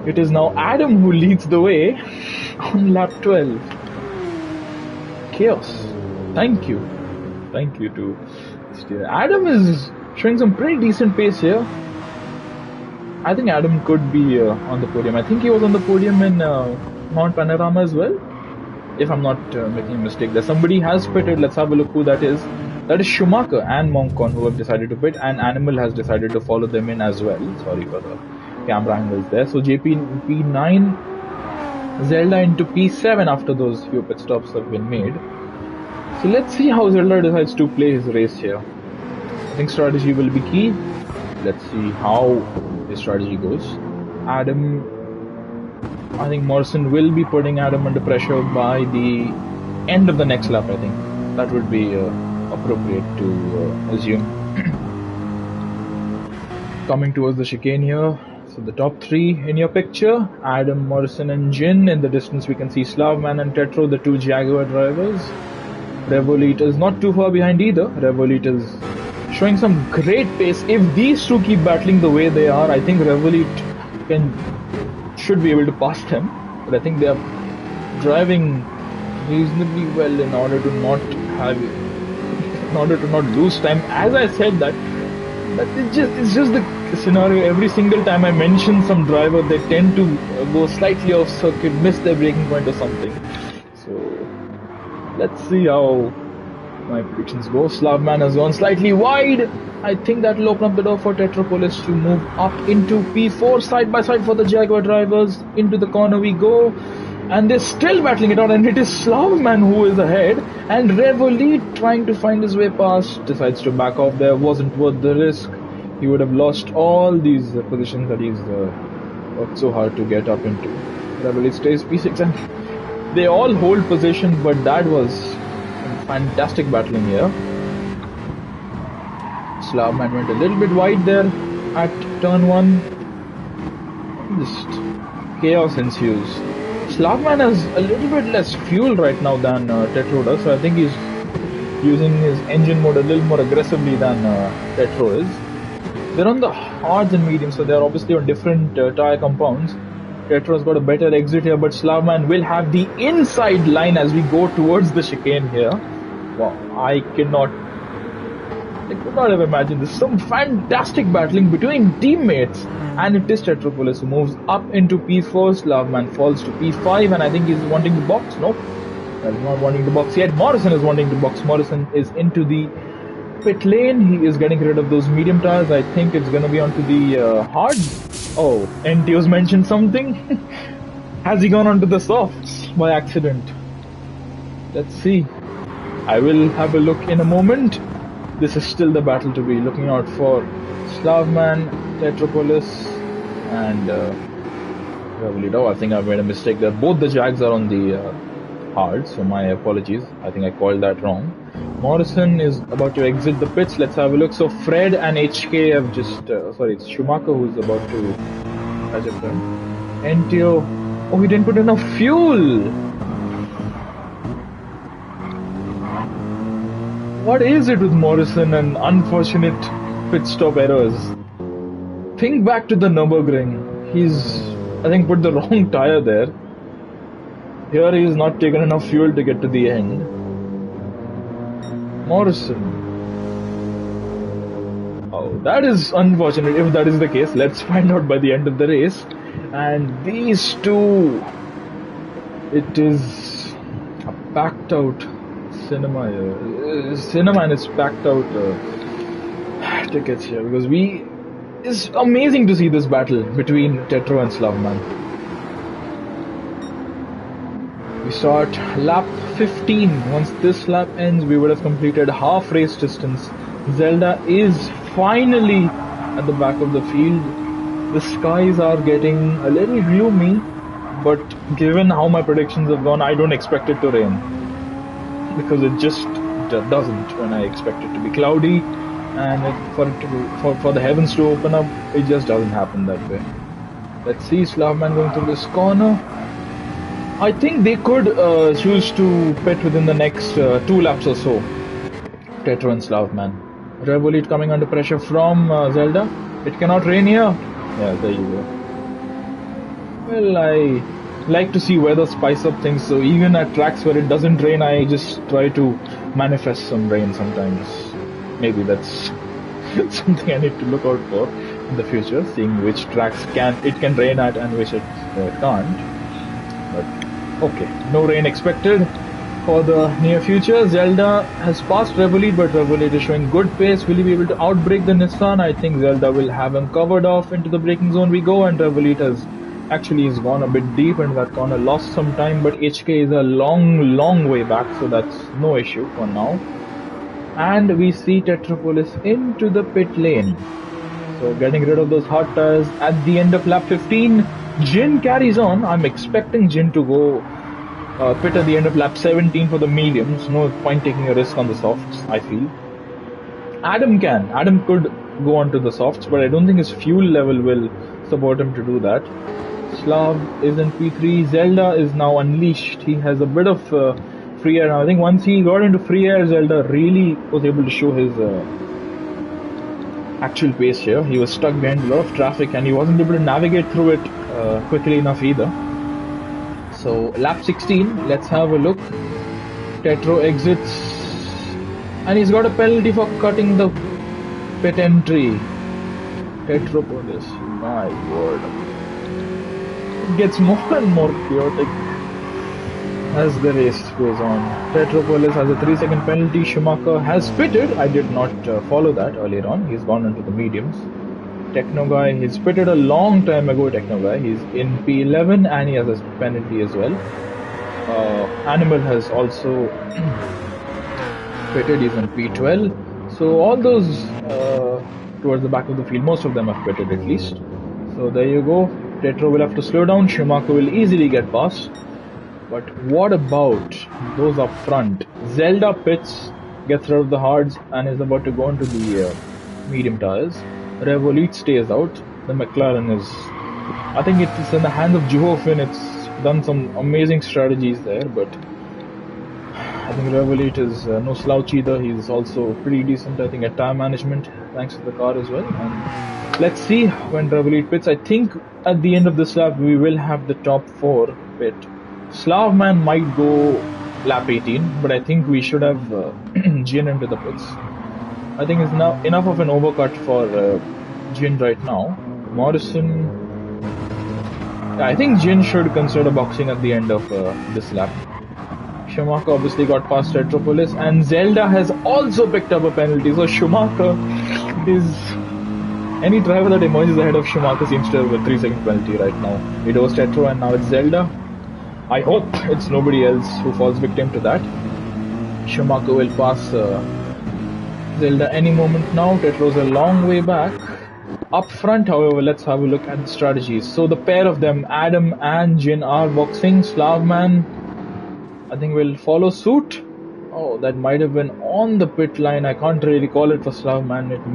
it is now Adam who leads the way on lap 12. Chaos. Thank you to steer. Adam is showing some pretty decent pace here. I think Adam could be on the podium. I think he was on the podium in Mount Panorama as well, if I'm not making a mistake. There somebody has pitted. Let's have a look who that is. That is Schumacher and Moncon who have decided to pit, and Animal has decided to follow them in as well. Sorry for the camera angles there. So JP P9, Zelda into P7 after those few pit stops have been made. So let's see how Zelda decides to play his race here. I think strategy will be key. Let's see how his strategy goes. Adam, I think Morrison will be putting Adam under pressure by the end of the next lap. I think that would be appropriate to assume. Coming towards the chicane here. So the top three in your picture: Adam, Morrison and Jin. In the distance we can see Slavman and Tetro, the two Jaguar drivers. Revolit is not too far behind either. Revolit is showing some great pace. If these two keep battling the way they are, I think Revolit should be able to pass them. But I think they are driving reasonably well in order to not lose time. As I said that it's just the scenario. Every single time I mention some driver, they tend to go slightly off circuit, miss their braking point or something. So let's see how my predictions go. Slavman has gone slightly wide. I think that will open up the door for Tetropolis to move up into P4 side by side for the Jaguar drivers. Into the corner we go. And they're still battling it out, and it is Slavman who is ahead. And Revolit, trying to find his way past, decides to back off there. Wasn't worth the risk. He would have lost all these positions that he's worked so hard to get up into. Revolit stays P6, and they all hold position, but that was fantastic battling here. Slavman went a little bit wide there at turn 1. Just chaos ensues. Slavman has a little bit less fuel right now than Tetro does, so I think he's using his engine mode a little more aggressively than Tetro is. They're on the hards and mediums, so they're obviously on different tyre compounds. Tetro's got a better exit here, but Slavman will have the inside line as we go towards the chicane here. Wow, I could not have imagined this. Some fantastic battling between teammates, and it is Tetropolis who moves up into P4. Slavman falls to P5, and I think he's wanting to box. Nope, he's not wanting to box yet. Morrison is wanting to box. Morrison is into the pit lane. He is getting rid of those medium tires. I think it's going to be onto the hard. Oh, NTO's mentioned something. Has he gone onto the softs by accident? Let's see. I will have a look in a moment. This is still the battle to be looking out for. Slavman, Tetropolis, and Revolit. Oh, I think I've made a mistake there. Both the Jags are on the hard, so my apologies. I think I called that wrong. Morrison is about to exit the pits. Let's have a look. So Fred and HK have just... sorry, it's Schumacher who's about to catch up them. NTO... Oh, he didn't put enough fuel! What is it with Morrison and unfortunate pit stop errors? Think back to the Nürburgring. He's, I think, put the wrong tire there. Here he's not taken enough fuel to get to the end. Morrison. Oh, that is unfortunate. If that is the case, let's find out by the end of the race. And these two, it is a packed out cinema here. Cinema is packed out tickets here, because it's amazing to see this battle between Tetro and Slavman. We start lap 15. Once this lap ends, we would have completed half race distance. Zelda is finally at the back of the field. The skies are getting a little gloomy, but given how my predictions have gone, I don't expect it to rain. because it just doesn't when I expect it to be cloudy, and for the heavens to open up, it just doesn't happen that way. Let's see, Slavman going through this corner. I think they could choose to pit within the next 2 laps or so. Tetro and Slavman. Revolut coming under pressure from Zelda. It cannot rain here. Yeah, there you go. Well, I like to see weather spice up things, so even at tracks where it doesn't rain, I just try to manifest some rain sometimes. Maybe that's something I need to look out for in the future, seeing which tracks it can rain at and which it can't. But okay, no rain expected for the near future. Zelda has passed Revolut, but Revolut is showing good pace. Will he be able to outbrake the Nissan? I think Zelda will have him covered off. Into the braking zone we go, and Revolut has gone a bit deep and that corner, lost some time, but HK is a long way back, so that's no issue for now. And we see Tetropolis into the pit lane. So getting rid of those hard tires at the end of lap 15. Jin carries on. I'm expecting Jin to go pit at the end of lap 17 for the mediums. No point taking a risk on the softs, I feel. Adam could go onto the softs, but I don't think his fuel level will support him to do that. Slav is in P3. Zelda is now unleashed. He has a bit of free air now. I think once he got into free air, Zelda really was able to show his actual pace here. He was stuck behind a lot of traffic and he wasn't able to navigate through it quickly enough either. So lap 16, let's have a look. Tetro exits and he's got a penalty for cutting the pit entry. Tetropolis, my word. It gets more and more chaotic as the race goes on. Tetropolis has a 3-second penalty. Schumacher has pitted. I did not follow that earlier on. He's gone into the mediums. Techno Guy, he's pitted a long time ago. Techno Guy, he's in P11 and he has a penalty as well. Animal has also pitted. He's in P12. So all those towards the back of the field, most of them have pitted at least. So there you go. Tetro will have to slow down. Schumacher will easily get past. But what about those up front? Zelda pits, gets rid of the hards and is about to go into the medium tires. Revolut stays out. The McLaren is, I think it's in the hands of Juhofin. It's done some amazing strategies there, but I think Revolut is no slouch either. He's also pretty decent, I think, at tire management, thanks to the car as well. And let's see when Revolut pits. I think at the end of this lap we will have the top 4 pit. Slavman might go lap 18, but I think we should have Jin into the pits. I think it's now enough of an overcut for Jin right now. Morrison, I think Jin should consider boxing at the end of this lap. Schumacher obviously got past Tetropolis, and Zelda has also picked up a penalty. So Schumacher is, any driver that emerges ahead of Schumacher seems to have a 3-second penalty right now. It was Tetro and now it's Zelda. I hope it's nobody else who falls victim to that. Schumacher will pass Zelda any moment now. Tetro's a long way back. Up front, however, let's have a look at the strategies. So the pair of them, Adam and Jin, are boxing. Slavman, I think, will follow suit. Oh, that might have been on the pit line. I can't really call it for Slavman. It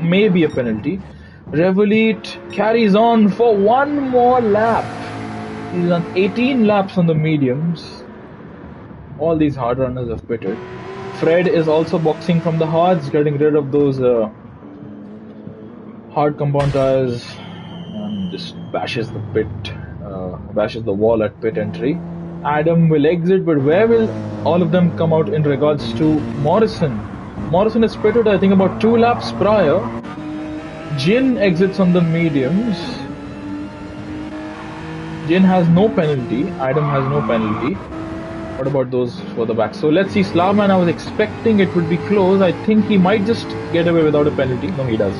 may be a penalty. Revolut carries on for one more lap. He's done 18 laps on the mediums. All these hard runners have pitted. Fred is also boxing from the hards, getting rid of those hard compound tires, and just bashes the wall at pit entry. Adam will exit, but where will all of them come out in regards to Morrison? Morrison is pitted, I think, about 2 laps prior. Jin exits on the mediums. Jin has no penalty. Adam has no penalty. What about those for the back? So let's see. Slavman, I was expecting it would be close. I think he might just get away without a penalty. No, he does.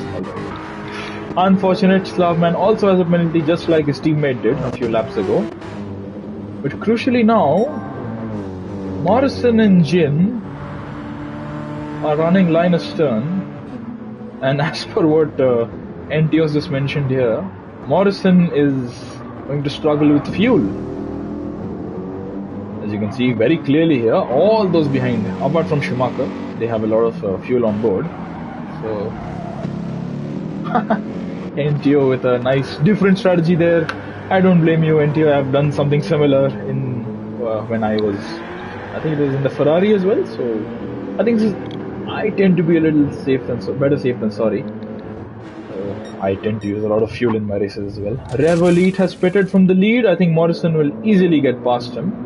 Unfortunate. Slavman also has a penalty, just like his teammate did a few laps ago. But crucially now, Morrison and Jin are running line astern. And as per what NTOs just mentioned here, Morrison is going to struggle with fuel. As you can see very clearly here, all those behind, apart from Schumacher, they have a lot of fuel on board. So, NTO with a nice different strategy there. I don't blame you, NTO. I've done something similar in when I think it was in the Ferrari as well. So, I think I tend to be a little better safe than sorry. I tend to use a lot of fuel in my races as well. Revolete has pitted from the lead. I think Morrison will easily get past him.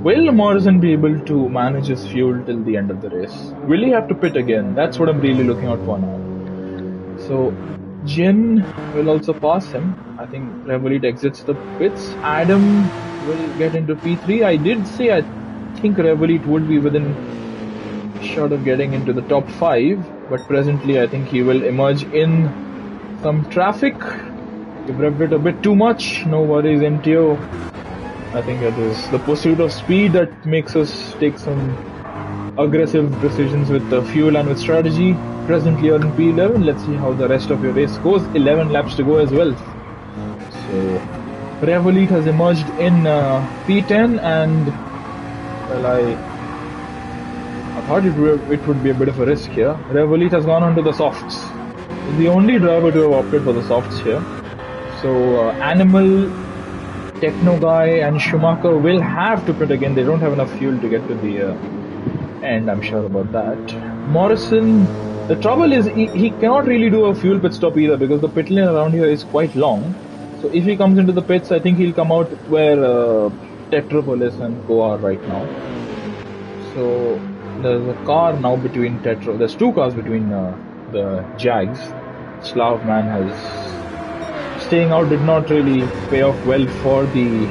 Will Morrison be able to manage his fuel till the end of the race? Will he have to pit again? That's what I'm really looking out for now. So, Jin will also pass him. I think Revolete exits the pits. Adam will get into P3. I did say I think Revolete would be within shot of getting into the top 5. But presently I think he will emerge in some traffic. You've revved it a bit too much. No worries, MTO. I think it is the pursuit of speed that makes us take some aggressive decisions with the fuel and with strategy. Presently you're in P11. Let's see how the rest of your race goes. 11 laps to go as well. So Revolete has emerged in P10 and well, I thought it would be a bit of a risk here. Revolete has gone onto the softs. He's the only driver to have opted for the softs here. So Animal, Techno Guy and Schumacher will have to pit again. They don't have enough fuel to get to the end, I'm sure about that. Morrison, the trouble is he cannot really do a fuel pit stop either because the pit lane around here is quite long. So if he comes into the pits, I think he'll come out where Tetropolis and Go are right now. So there's a car now between there's two cars between the Jags. Slavman has staying out did not really pay off well for the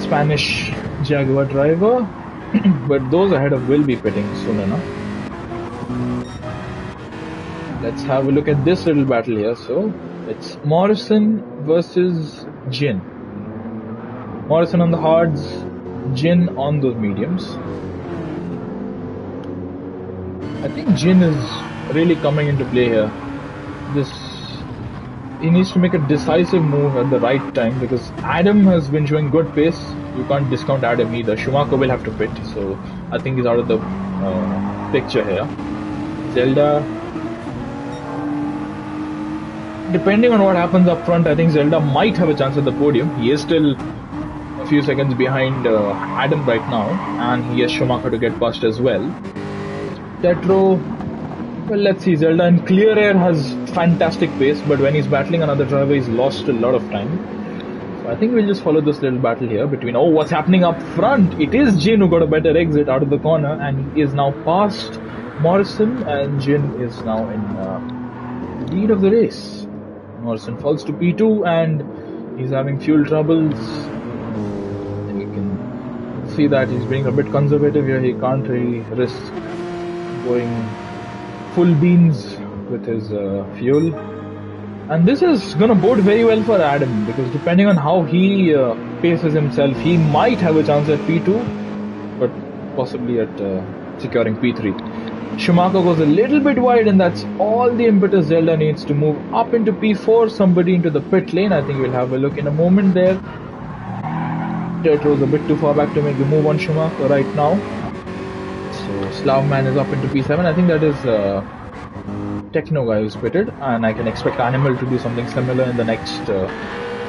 Spanish Jaguar driver, but those ahead of will be pitting soon enough. Let's have a look at this little battle here. So it's Morrison versus Jin. Morrison on the hards, Jin on those mediums. I think Jin is really coming into play here. He needs to make a decisive move at the right time because Adam has been showing good pace. You can't discount Adam either. Schumacher will have to pit, so I think he's out of the picture here. Zelda, depending on what happens up front, I think Zelda might have a chance at the podium. He is still a few seconds behind Adam right now, and he has Schumacher to get past as well. Tetro, well, let's see. Zelda in clear air has fantastic pace, but when he's battling another driver, he's lost a lot of time. So I think we'll just follow this little battle here between, what's happening up front? It is Jin who got a better exit out of the corner, and he is now past Morrison, and Jin is now in the lead of the race. Morrison falls to P2, and he's having fuel troubles. And you can see that he's being a bit conservative here. He can't really risk going full beans with his fuel, and this is gonna bode very well for Adam because depending on how he paces himself, he might have a chance at P2, but possibly at securing P3. Schumacher goes a little bit wide, and that's all the impetus Zelda needs to move up into P4, somebody into the pit lane. I think we'll have a look in a moment there. Tetro's a bit too far back to make the move on Schumacher right now. So Slavman is up into P7. I think that is Techno Guy who's pitted, and I can expect Animal to do something similar in the next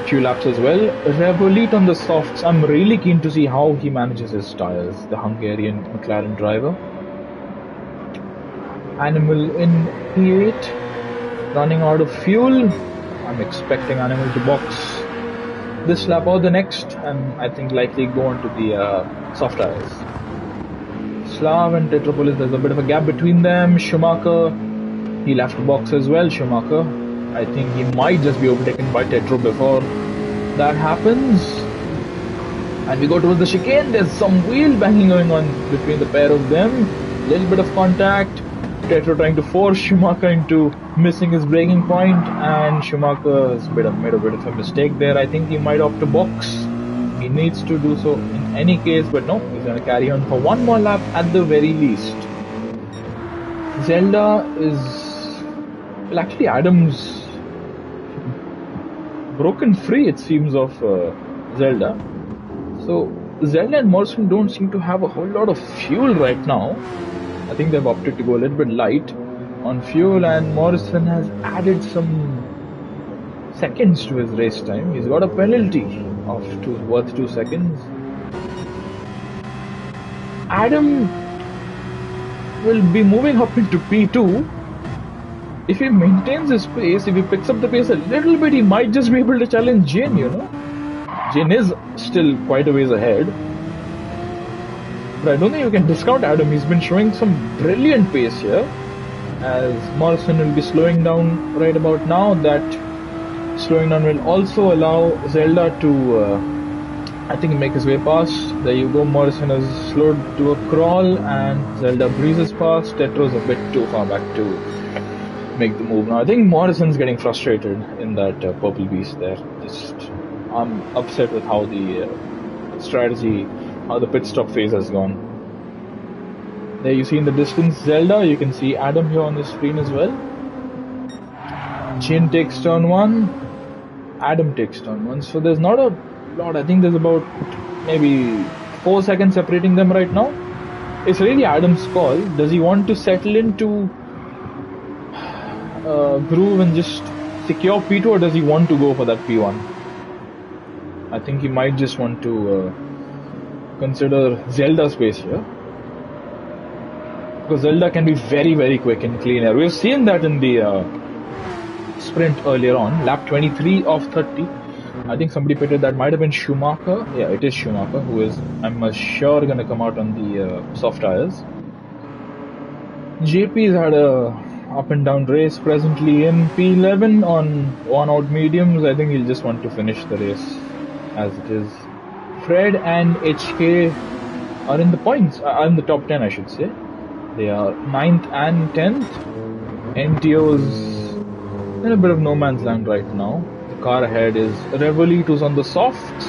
few laps as well. Revolete on the softs. I'm really keen to see how he manages his tires, the Hungarian McLaren driver. Animal in P8, running out of fuel. I'm expecting Animal to box this lap or the next, and I think likely go on to the soft tires. Slav and Tetropolis, there's a bit of a gap between them. Schumacher, he'll have to box as well. Schumacher, I think he might just be overtaken by Tetro before that happens. And we go towards the chicane. There's some wheel banging going on between the pair of them. Little bit of contact. Tetro trying to force Schumacher into missing his braking point, and Schumacher has made a bit of a mistake there. I think he might opt to box. He needs to do so in any case, but no, he's going to carry on for one more lap at the very least. Zelda is, well, actually Adam's broken free, it seems, of Zelda. So Zelda and Morrison don't seem to have a whole lot of fuel right now. I think they've opted to go a little bit light on fuel, and Morrison has added some seconds to his race time. He's got a penalty of worth 2 seconds. Adam will be moving up into P2. If he maintains his pace, if he picks up the pace a little bit, he might just be able to challenge Jin, you know. Jin is still quite a ways ahead. But I don't think you can discount Adam. He's been showing some brilliant pace here. As Morrison will be slowing down right about now. That slowing down will also allow Zelda to, I think, make his way past. There you go. Morrison is slowed to a crawl and Zelda breezes past. Tetro's a bit too far back to make the move now. I think Morrison's getting frustrated in that purple beast there. I'm upset with how the strategy, how the pit stop phase has gone. There you see in the distance Zelda, you can see Adam here on the screen as well. Jin takes turn 1, Adam takes turn 1, so there's not a lot. I think there's about maybe 4 seconds separating them right now. It's really Adam's call. Does he want to settle into groove and just secure P2, or does he want to go for that P1? I think he might just want to consider Zelda's pace here, because Zelda can be very, very quick in clean air. We've seen that in the sprint earlier on, lap 23 of 30. I think somebody pitted, that might have been Schumacher. Yeah, it is Schumacher, who is, I'm sure, going to come out on the soft tires. JP's had a up and down race, presently in P11 on 1 out mediums. I think he'll just want to finish the race as it is. Fred and HK are in the points, are in the top 10, I should say. They are 9th and 10th. NTO's in a bit of no man's land right now. The car ahead is Revolit, who's on the softs.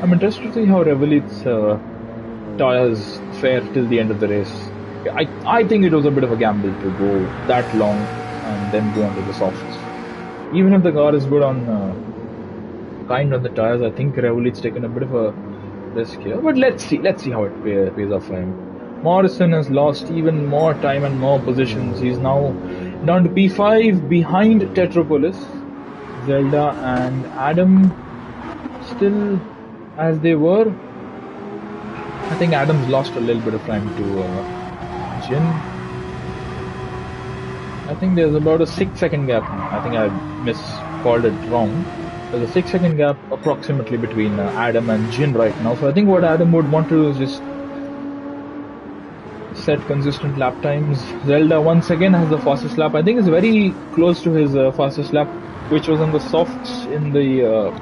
I'm interested to see how Revolit's tires fare till the end of the race. I think it was a bit of a gamble to go that long and then go onto the softs. Even if the car is good on kind on the tires, I think Revolit's taken a bit of a risk here. But let's see how it pays off for him. Morrison has lost even more time and more positions. He's now down to P5 behind Tetropolis. Zelda and Adam still as they were. I think Adam's lost a little bit of time to Jin. I think there's about a 6-second gap. I think I miscalled it wrong. There's a 6-second gap approximately between Adam and Jin right now. So I think what Adam would want to do is just set consistent lap times. Zelda once again has the fastest lap. I think it's very close to his fastest lap, which was on the softs in the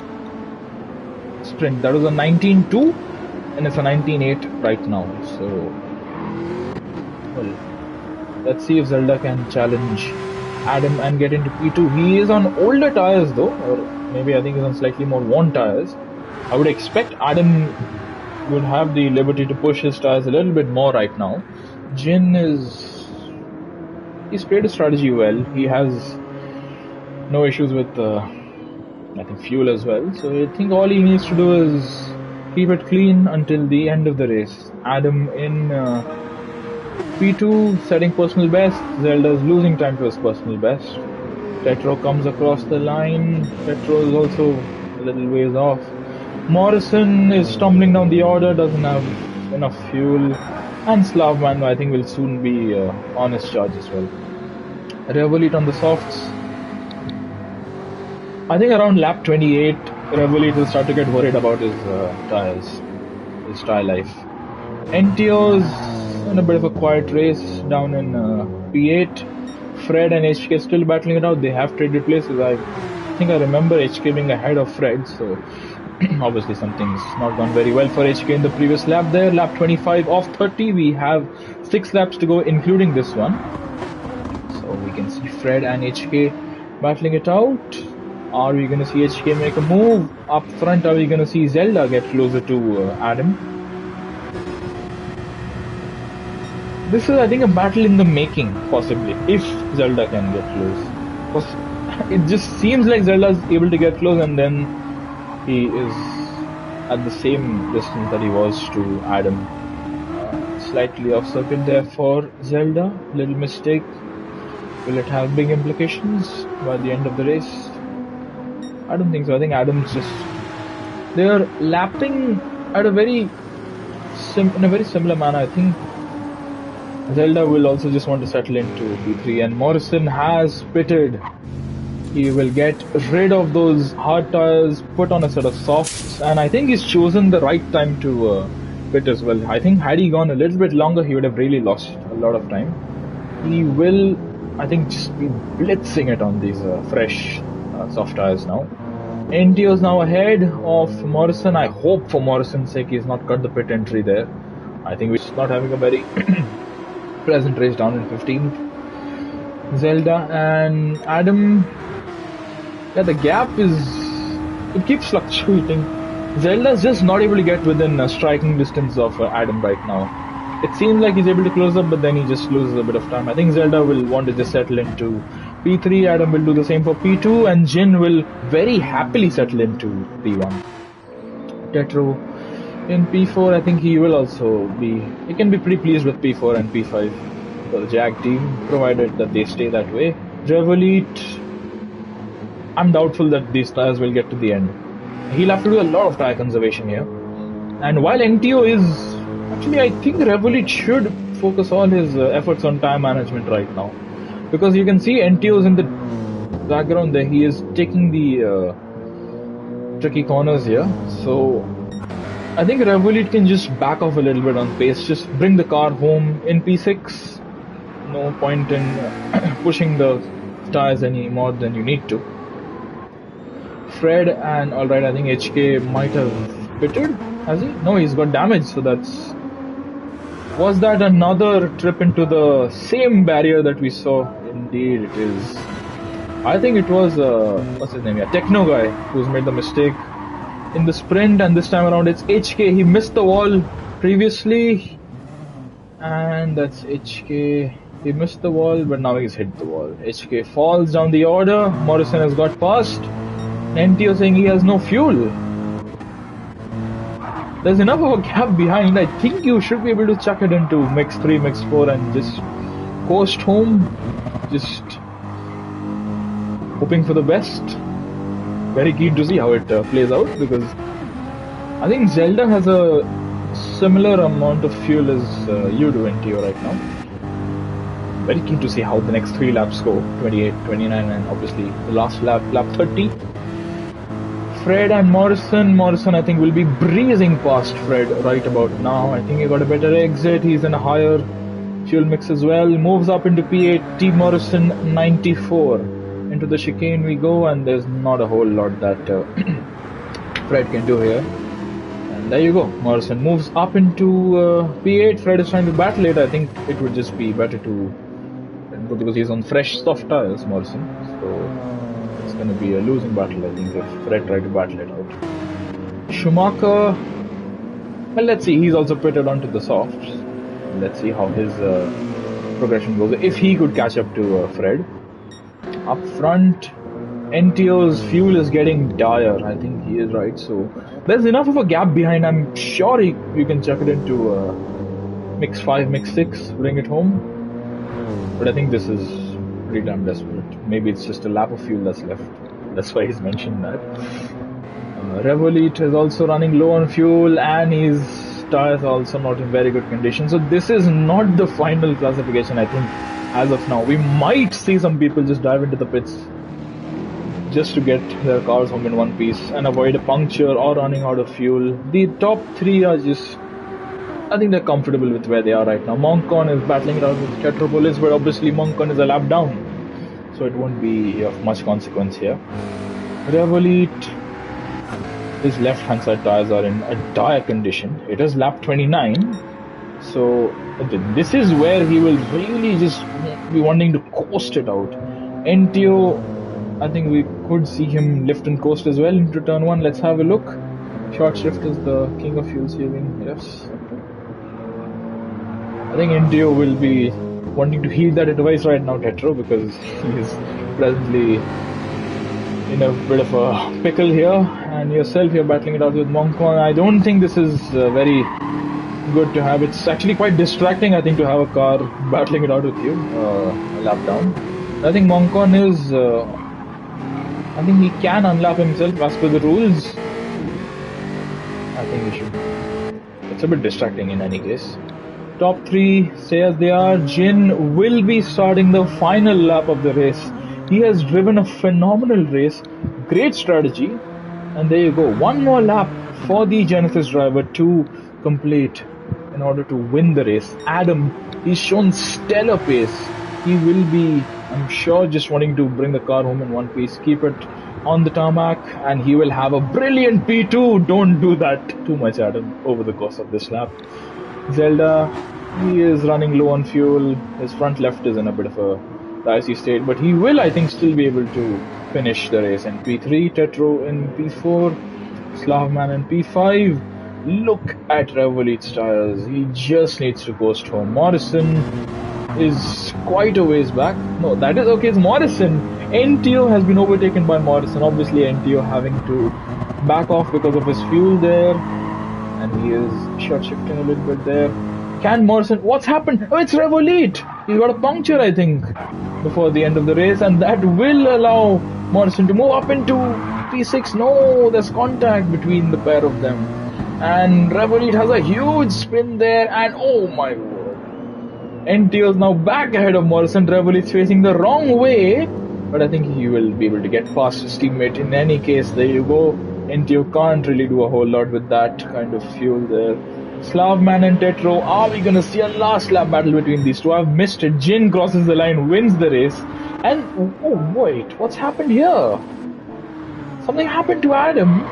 sprint. That was a 19.2 and it's a 19.8 right now. So, well, let's see if Zelda can challenge Adam and get into P2. He is on older tires though, or maybe I think he's on slightly more worn tires. I would expect Adam would have the liberty to push his tires a little bit more right now. Jin he's played his strategy well. He has no issues with I think fuel as well. So I think all he needs to do is keep it clean until the end of the race. Adam in P2 setting personal best. Zelda's losing time to his personal best. Tetro comes across the line. Tetro is also a little ways off. Morrison is stumbling down the order, doesn't have enough fuel. And Slavman, I think, will soon be on his charge as well. Revolit on the softs. I think around lap 28, Revolit will start to get worried about his tires, his tire life. NTO's in a bit of a quiet race down in P8. Fred and HK still battling it out. They have traded places. I think I remember HK being ahead of Fred, so obviously something's not gone very well for HK in the previous lap there. Lap 25 of 30. We have 6 laps to go, including this one. So we can see Fred and HK battling it out. Are we going to see HK make a move up front? Are we going to see Zelda get closer to Adam? This is, I think, a battle in the making, possibly, if Zelda can get close. It just seems like Zelda is able to get close and then he is at the same distance that he was to Adam. Slightly off circuit there for Zelda. Little mistake. Will it have big implications by the end of the race? I don't think so. I think Adam's just... They're lapping at a very in a very similar manner. I think Zelda will also just want to settle into P3, and Morrison has pitted. He will get rid of those hard tires, put on a set of softs, and I think he's chosen the right time to pit as well. I think had he gone a little bit longer, he would have really lost a lot of time. He will, I think, just be blitzing it on these fresh soft tires now. NTO's now ahead of Morrison. I hope for Morrison's sake he's not cut the pit entry there. I think we're not having a very pleasant race down in 15th. Zelda and Adam. Yeah, the gap it keeps fluctuating. Zelda's just not able to get within striking distance of Adam right now. It seems like he's able to close up, but then he just loses a bit of time. I think Zelda will want to just settle into P3, Adam will do the same for P2, and Jin will very happily settle into P1. Tetro in P4, I think he will also he can be pretty pleased with P4 and P5 for the Jag team, provided that they stay that way. Revolut, I'm doubtful that these tires will get to the end. He'll have to do a lot of tire conservation here. And while NTO is... Actually, I think Revolut should focus all his efforts on tire management right now. Because you can see NTO's in the background there. He is taking the tricky corners here. So, I think Revolut can just back off a little bit on pace. Just bring the car home in P6. No point in pushing the tires any more than you need to. Fred and alright, I think HK might have pitted, has he? No, he's got damage, so that's... Was that another trip into the same barrier that we saw? Indeed it is. I think it was, what's his name? Yeah, Techno guy who's made the mistake in the sprint, and this time around it's HK. He missed the wall previously, and that's HK. He missed the wall, but now he's hit the wall. HK falls down the order. Morrison has got past. NTO saying he has no fuel. There's enough of a gap behind. I think you should be able to chuck it into mix 3, mix 4 and just coast home. Just hoping for the best. Very keen to see how it plays out, because I think Zelda has a similar amount of fuel as you do, NTO, right now. Very keen to see how the next 3 laps go. 28, 29 and obviously the last lap, lap 30. Fred and Morrison. Morrison, I think, will be breezing past Fred right about now. I think he got a better exit. He's in a higher fuel mix as well. Moves up into P8. T Morrison 94. Into the chicane we go, and there's not a whole lot that Fred can do here. And there you go. Morrison moves up into P8. Fred is trying to battle it. I think it would just be better to... because he's on fresh soft tires, Morrison. So... it's going to be a losing battle, I think, if Fred tried to battle it out. Schumacher, well, let's see, he's also pitted onto the softs. Let's see how his progression goes, if he could catch up to Fred. Up front, NTO's fuel is getting dire, I think he is right, so there's enough of a gap behind. I'm sure you can chuck it into mix 5, mix 6, bring it home, but I think this is pretty damn desperate. Maybe it's just a lap of fuel that's left. That's why he's mentioned that. Revolut is also running low on fuel, and his tires are also not in very good condition. So this is not the final classification, I think, as of now. We might see some people just dive into the pits just to get their cars home in one piece and avoid a puncture or running out of fuel. The top 3 are just... I think they're comfortable with where they are right now. Moncon is battling it out with Tetropolis, but obviously Moncon is a lap down, so it won't be of much consequence here. Revolut, his left-hand side tires are in a dire condition. It is lap 29, so this is where he will really just be wanting to coast it out. NTO, I think we could see him lift and coast as well into turn 1. Let's have a look. Short shift is the king of fuel saving, yes. I think NTO will be wanting to heed that advice right now, Tetro, because he is presently in a bit of a pickle here, and yourself, you're battling it out with Moncon. I don't think this is very good to have. It's actually quite distracting, I think, to have a car battling it out with you a lap down. I think Moncon is, I think he can unlap himself as per the rules. I think he should. It's a bit distracting in any case. Top 3 stay as they are. Jin will be starting the final lap of the race. He has driven a phenomenal race, great strategy, and there you go. One more lap for the Genesis driver to complete in order to win the race. Adam, he's shown stellar pace. He will be, I'm sure, just wanting to bring the car home in one piece, keep it on the tarmac, and he will have a brilliant P2. Don't do that too much, Adam, over the course of this lap. Zelda, he is running low on fuel. His front left is in a bit of a dicey state, but he will, I think, still be able to finish the race in P3. Tetro in P4, Slavman in P5. Look at Revolite's tires. He just needs to coast home. Morrison is quite a ways back. No, that is okay. It's Morrison. NTO has been overtaken by Morrison. Obviously, NTO having to back off because of his fuel there. And he is short shifting a little bit there. Can Morrison... What's happened? Oh, it's Revolite. He's got a puncture, I think, before the end of the race. And that will allow Morrison to move up into P6. No, there's contact between the pair of them. And Revolite has a huge spin there. And oh my word. NTO is now back ahead of Morrison. Revolite's facing the wrong way. But I think he will be able to get past his teammate. In any case, there you go. NTO can't really do a whole lot with that kind of fuel there. Slavman and Tetro, are we going to see a last lap battle between these two? I've missed it. Jin crosses the line, wins the race. And, oh wait, what's happened here? Something happened to Adam.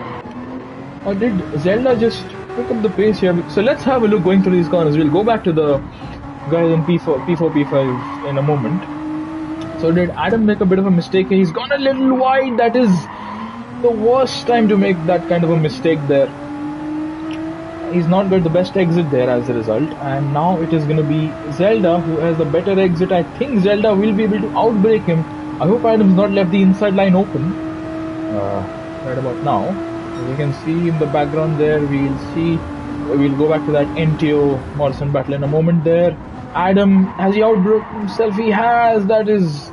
Or did Zelda just pick up the pace here? So let's have a look going through these corners. We'll go back to the guys in P4, P5 in a moment. So did Adam make a bit of a mistake? He's gone a little wide. That is the worst time to make that kind of a mistake there. He's not got the best exit there as a result, and now it is going to be Zelda who has a better exit. I think Zelda will be able to outbrake him. I hope Adam's not left the inside line open right about now. As you can see in the background there, we'll go back to that NTO Morrison battle in a moment there. Adam, has he outbroke himself? He has. That is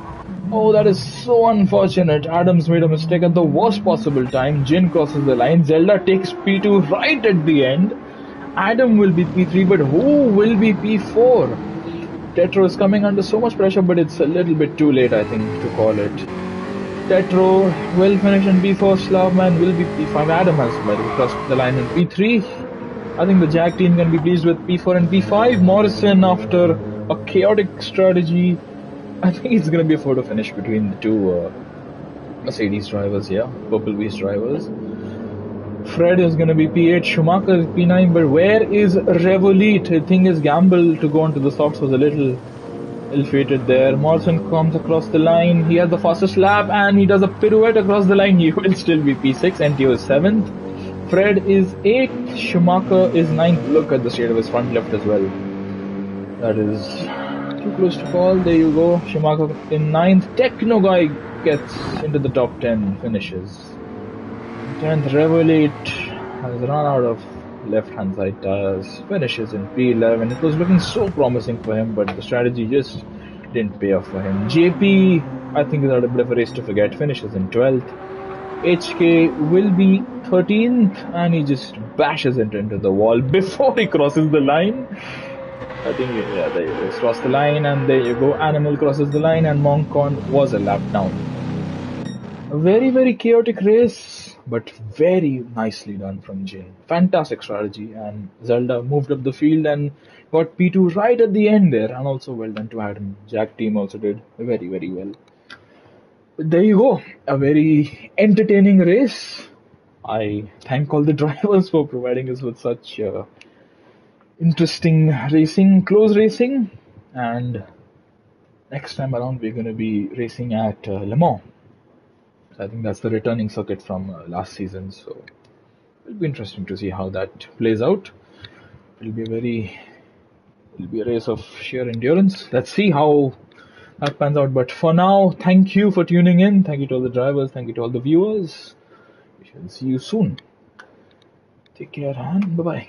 so unfortunate. Adam's made a mistake at the worst possible time. Jin crosses the line. Zelda takes P2 right at the end. Adam will be P3, but who will be P4? Tetro is coming under so much pressure, but it's a little bit too late, I think, to call it. Tetro will finish in P4. Slavman will be P5. Adam has crossed the line in P3. I think the Jag team can be pleased with P4 and P5. Morrison, after a chaotic strategy, I think it's going to be a photo finish between the two Mercedes drivers here, Purple Beast drivers. Fred is going to be P8, Schumacher is P9, but where is Revolite? I think his gamble to go onto the socks was a little ill-fated there. Morrison comes across the line. He has the fastest lap and he does a pirouette across the line. He will still be P6. NTO is 7th. Fred is 8th. Schumacher is 9th. Look at the state of his front left as well. That is too close to call. There you go. Schumacher in 9th. Techno guy gets into the top 10, finishes. 10th, Revolite has run out of left-hand side tires, finishes in P11. It was looking so promising for him, but the strategy just didn't pay off for him. JP, I think, is a bit of a race to forget, finishes in 12th. HK will be 13th, and he just bashes it into the wall before he crosses the line. I think, yeah, there you go. He's crossed the line, and there you go. Animal crosses the line, and Moncon was a lap down. A very, very chaotic race, but very nicely done from Jin. Fantastic strategy, and Zelda moved up the field and got P2 right at the end there, and also well done to Adam. Jack team also did very, very well. But there you go, a very entertaining race. I thank all the drivers for providing us with such interesting racing, close racing, and next time around we're going to be racing at Le Mans. I think that's the returning circuit from last season, so it'll be interesting to see how that plays out. It'll be a race of sheer endurance. Let's see how that pans out. But for now, thank you for tuning in. Thank you to all the drivers. Thank you to all the viewers. Shall see you soon. Take care and bye bye.